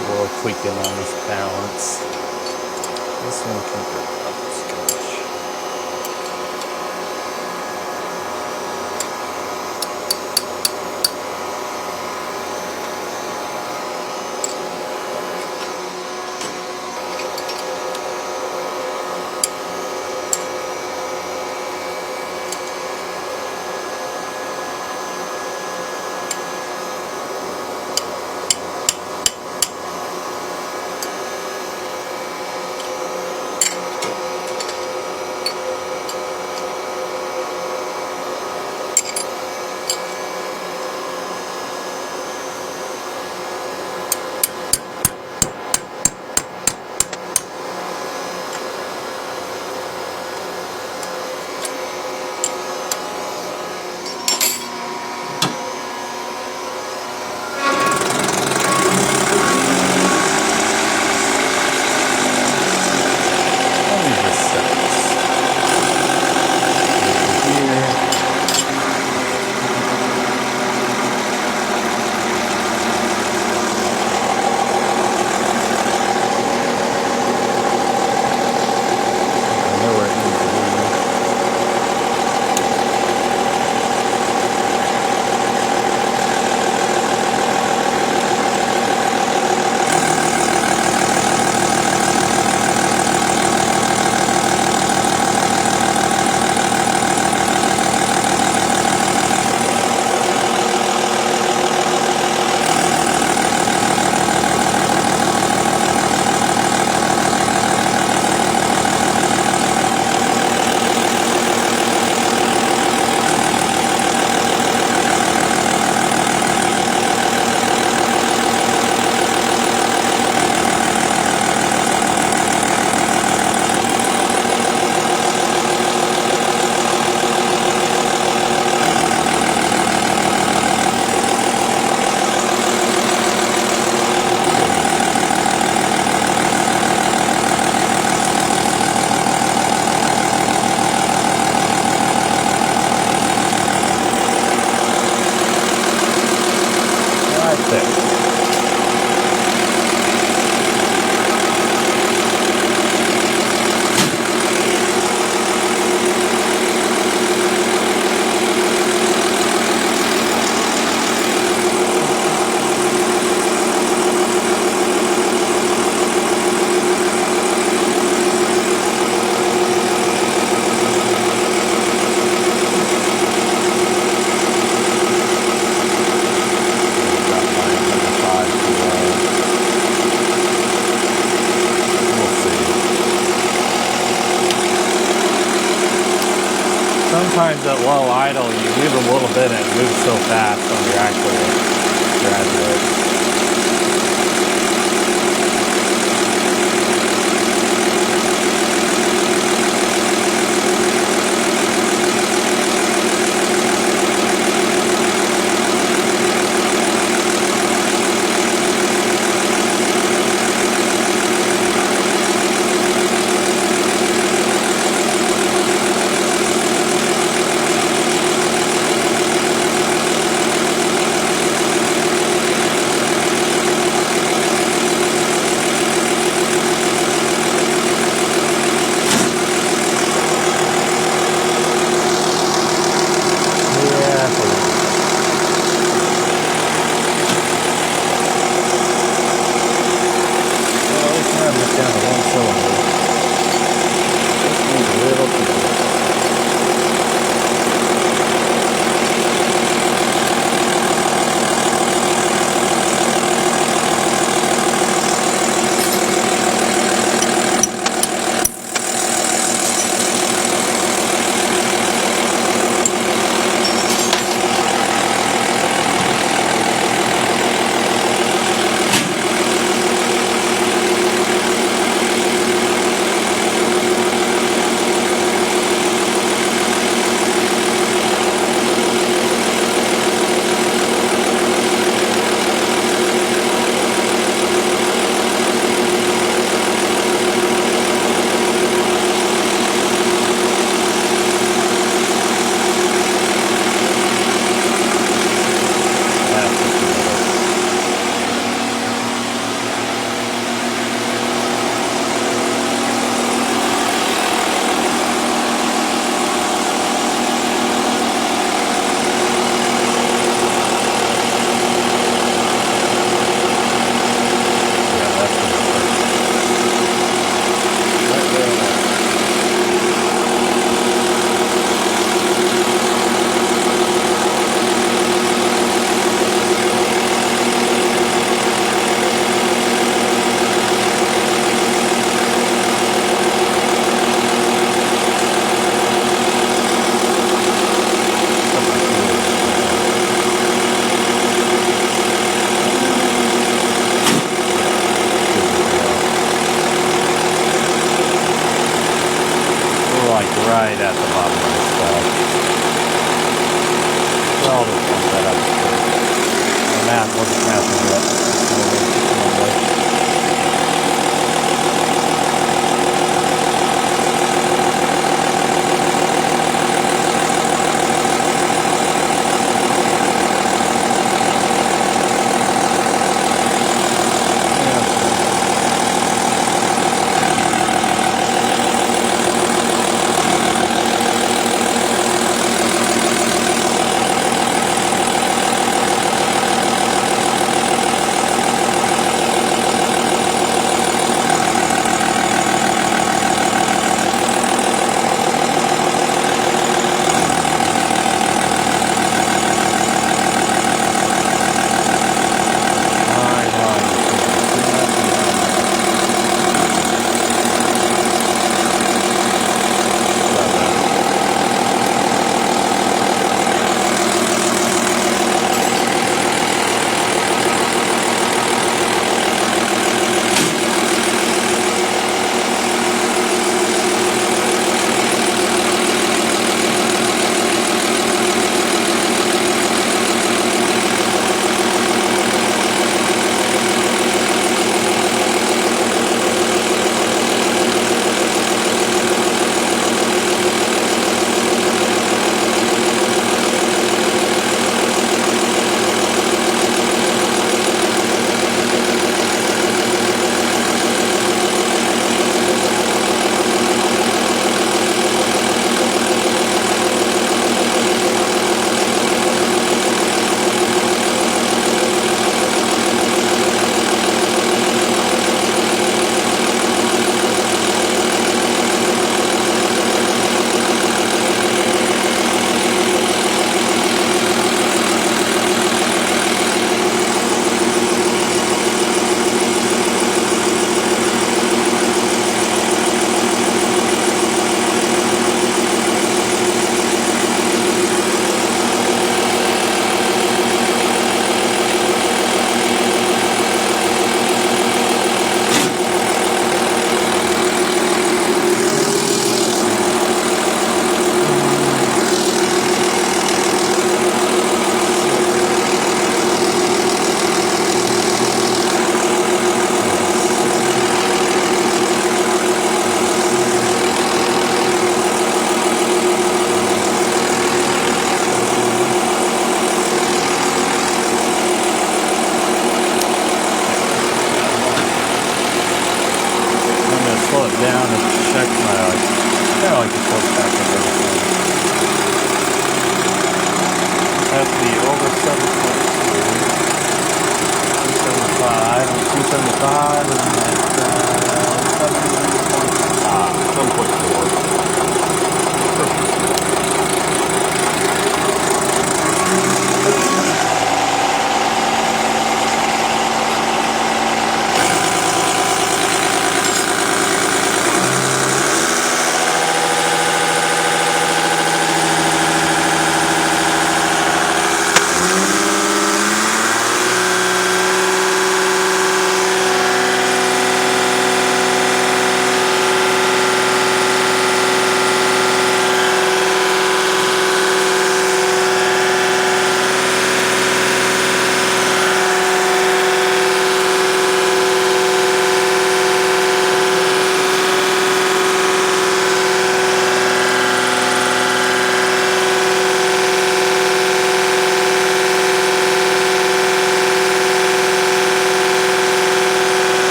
A little tweaking on this balance. This one can go up a scotch. Sometimes at low idle, you leave a little bit and it moves so fast on your actual graduates. right at the bottom of the stud. So I'll just pump that up. The math wasn't mathing yet.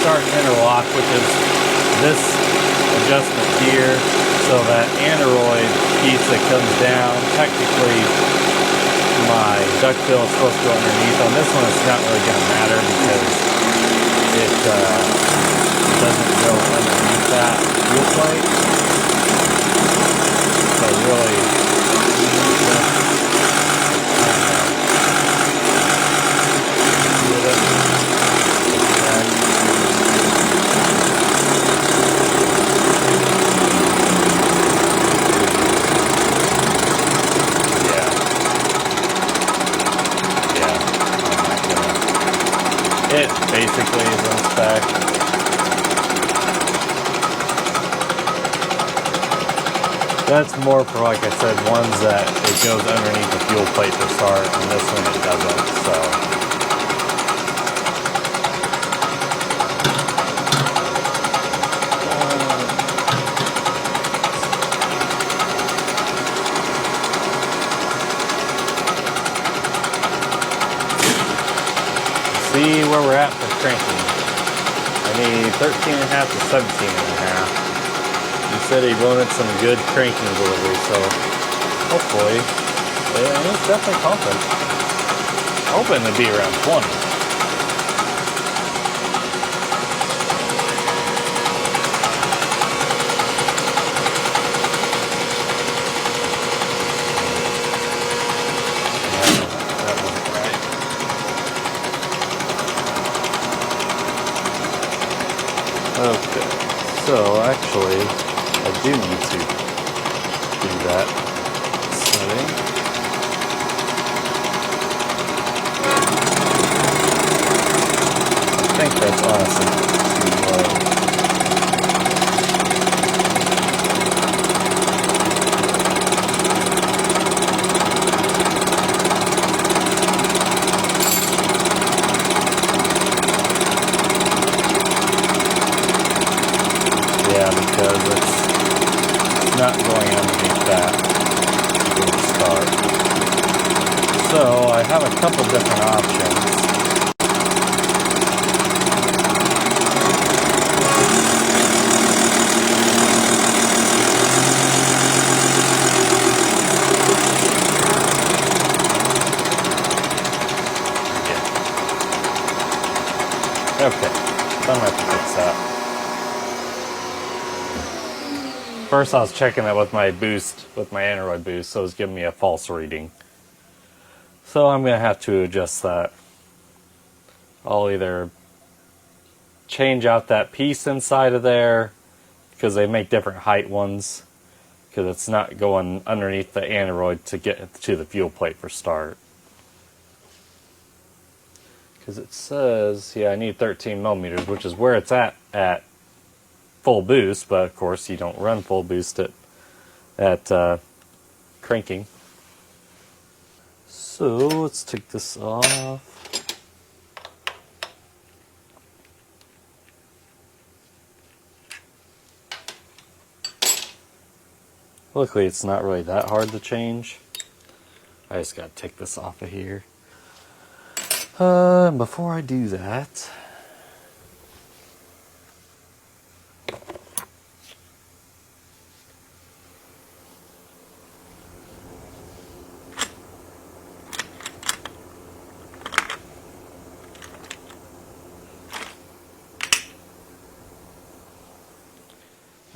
start interlock, which is this adjustment here. So that aneroid piece that comes down, technically my duckbill is supposed to go underneath. On this one it's not really going to matter because it doesn't go underneath that fuel plate. So really, it basically is on spec. That's more for, like I said, ones that it goes underneath the fuel plate to start, and this one it doesn't, so. See where we're at for cranking. I need 13.5 to 17.5. He said he wanted some good cranking delivery, so hopefully, it's definitely pumping. Hoping to be around 20. Okay, so actually, I do need to do that setting. I think that's honestly too low. Yeah, because it's not going underneath that to start. So I have a couple different options. Yeah. Okay, so I'm gonna have to fix that. First I was checking that with my boost, with my Aneroid boost, so it was giving me a false reading. So I'm going to have to adjust that. I'll either change out that piece inside of there, because they make different height ones, because it's not going underneath the Aneroid to get to the fuel plate for start. Because it says, yeah, I need 13 millimeters, which is where it's at full boost, but of course you don't run full boost at cranking. So let's take this off. Luckily it's not really that hard to change. I just gotta take this off of here. Before I do that,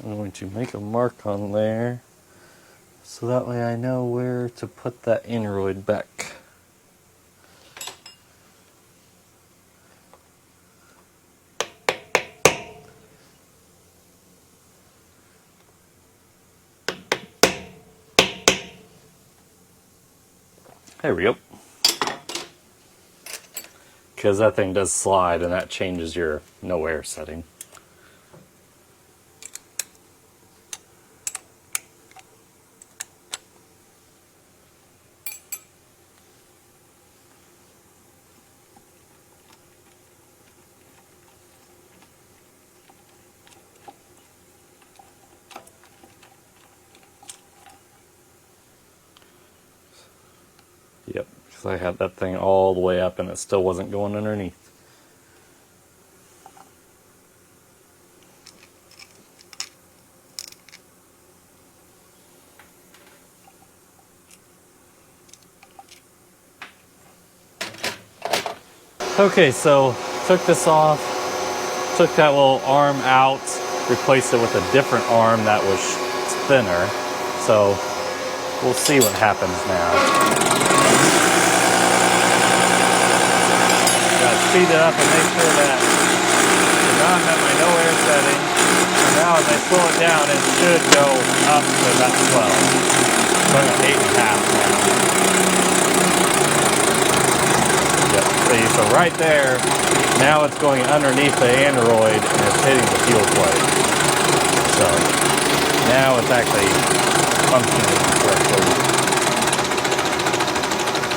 I'm going to make a mark on there so that way I know where to put that Aneroid back. There we go. Because that thing does slide and that changes your no air setting. Yep, because I had that thing all the way up and it still wasn't going underneath. Okay, so took this off, took that little arm out, replaced it with a different arm that was thinner. So we'll see what happens now. Gotta speed it up and make sure that now I'm at my no air setting. And now as I slow it down, it should go up to about 12. So I'm at 8.5 now. Yep, see, so right there, now it's going underneath the aneroid and it's hitting the fuel plate. So now it's actually functioning correctly.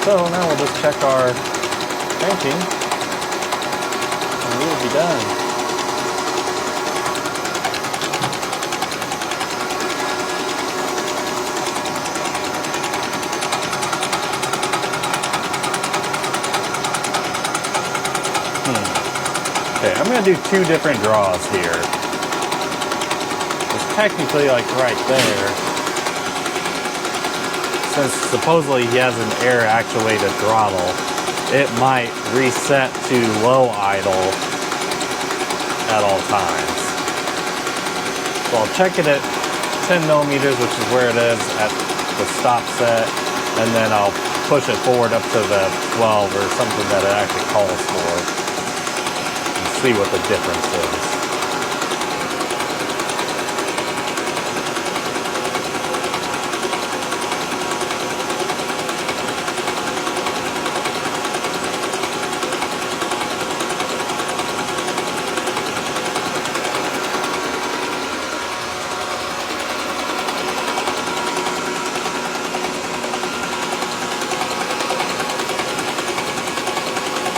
So now we'll just check our cranking and we will be done. Okay, I'm going to do two different draws here. It's technically like right there. Since supposedly he has an air actuated throttle, it might reset to low idle at all times. So I'll check it at 10 millimeters, which is where it is at the stop set, and then I'll push it forward up to the 12 or something that it actually calls for. See what the difference is.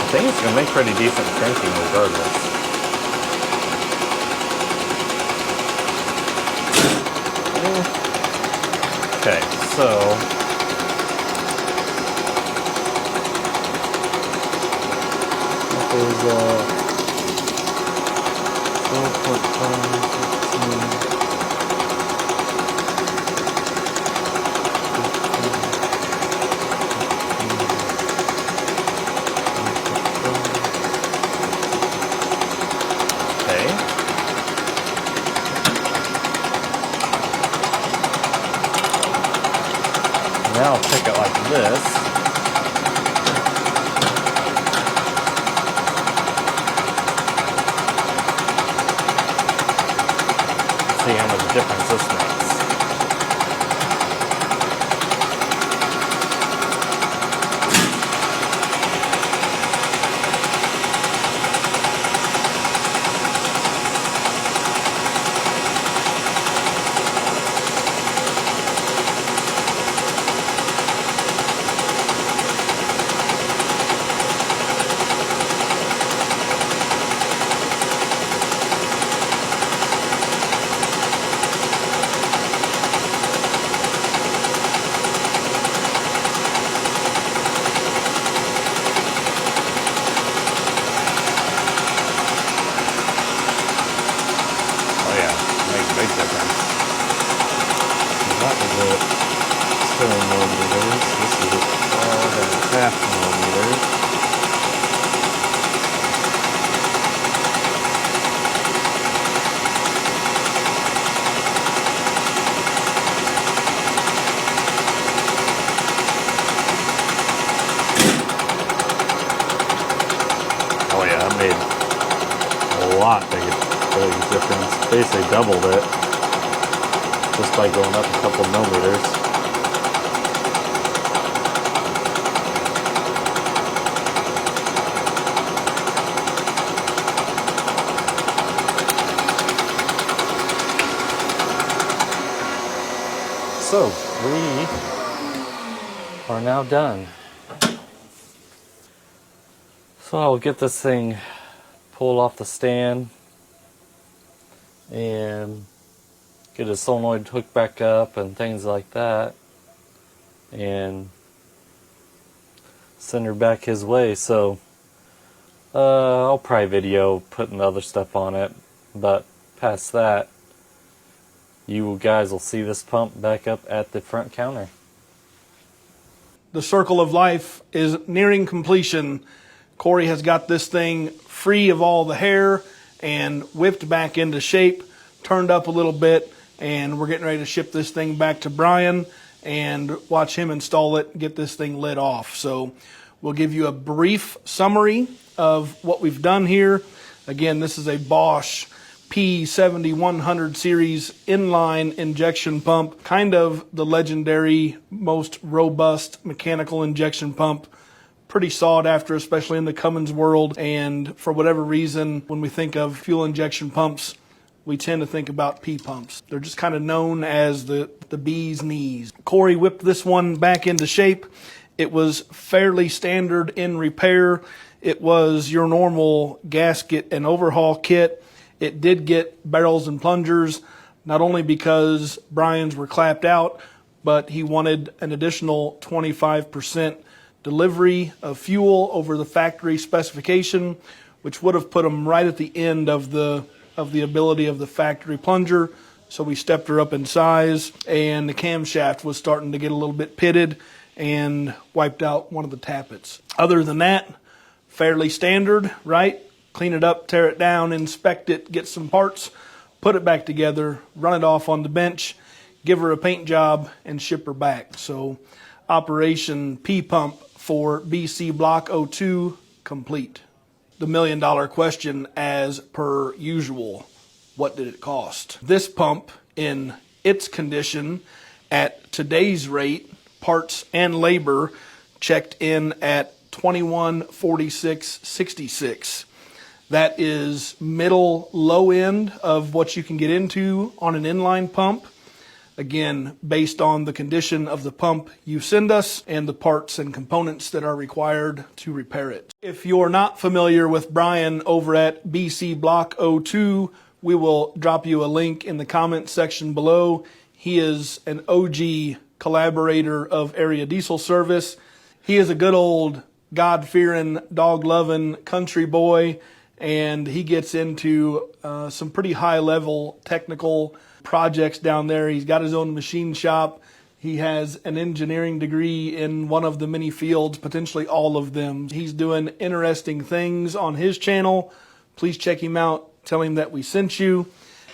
I think it's going to make pretty decent cranking regardless. Okay, so that was 12.5, 15. Now I'll pick it like this. See how much difference this makes. Difference. Basically doubled it just by going up a couple millimeters. So we are now done. So I'll get this thing pulled off the stand and get a solenoid hooked back up and things like that and send her back his way. So I'll probably video putting other stuff on it, but past that you guys will see this pump back up at the front counter. The circle of life is nearing completion Corey has got this thing free of all the hair and whipped back into shape, turned up a little bit, and we're getting ready to ship this thing back to Brian and watch him install it, get this thing lit off. So we'll give you a brief summary of what we've done here. Again, this is a Bosch P7100 series inline injection pump, kind of the legendary, most robust mechanical injection pump. Pretty sought after, especially in the Cummins world. And for whatever reason, when we think of fuel injection pumps, we tend to think about P pumps. They're just kind of known as the bee's knees. Corey whipped this one back into shape. It was fairly standard in repair. It was your normal gasket and overhaul kit. It did get barrels and plungers, not only because Brian's were clapped out, but he wanted an additional 25% delivery of fuel over the factory specification, which would have put him right at the end of the ability of the factory plunger. So we stepped her up in size, and the camshaft was starting to get a little bit pitted and wiped out one of the tappets. Other than that, fairly standard, right? Clean it up, tear it down, inspect it, get some parts, put it back together, run it off on the bench, give her a paint job, and ship her back. So Operation P Pump for BC Block 02 complete. The million-dollar question, as per usual, what did it cost? This pump, in its condition, at today's rate, parts and labor, checked in at $21,4666. That is middle low end of what you can get into on an inline pump. Again, based on the condition of the pump you send us and the parts and components that are required to repair it. If you're not familiar with Brian over at BC Block 02, we will drop you a link in the comment section below. He is an OG collaborator of Area Diesel Service. He is a good old God-fearing, dog-loving country boy, and he gets into some pretty high-level technical projects down there. He's got his own machine shop. He has an engineering degree in one of the many fields, potentially all of them. He's doing interesting things on his channel. Please check him out. Tell him that we sent you.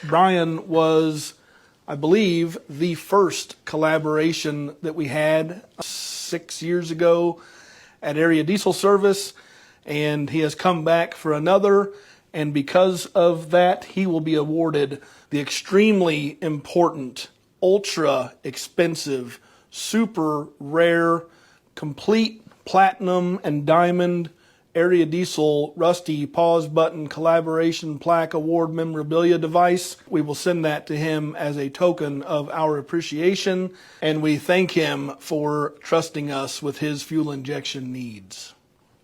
Brian was, I believe, the first collaboration that we had 6 years ago at Area Diesel Service, and he has come back for another, and because of that, he will be awarded the extremely important, ultra expensive, super rare, complete platinum and diamond Area Diesel Rusty Pause Button Collaboration Plaque Award memorabilia device. We will send that to him as a token of our appreciation, and we thank him for trusting us with his fuel injection needs.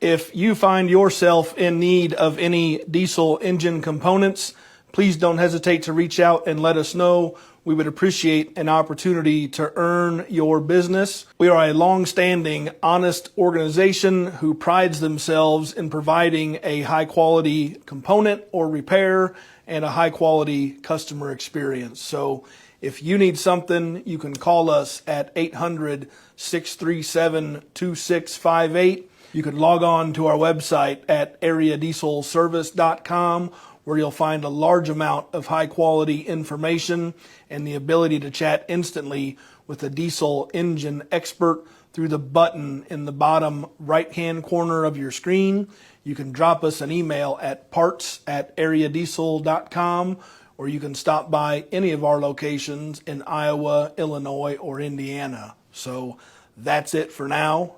If you find yourself in need of any diesel engine components, please don't hesitate to reach out and let us know. We would appreciate an opportunity to earn your business. We are a long-standing, honest organization who prides themselves in providing a high-quality component or repair and a high-quality customer experience. So if you need something, you can call us at 800-637-2658. You can log on to our website at areadieselservice.com, where you'll find a large amount of high-quality information and the ability to chat instantly with a diesel engine expert through the button in the bottom right-hand corner of your screen. You can drop us an email at parts@areadiesel.com, or you can stop by any of our locations in Iowa, Illinois, or Indiana. So that's it for now.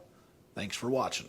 Thanks for watching.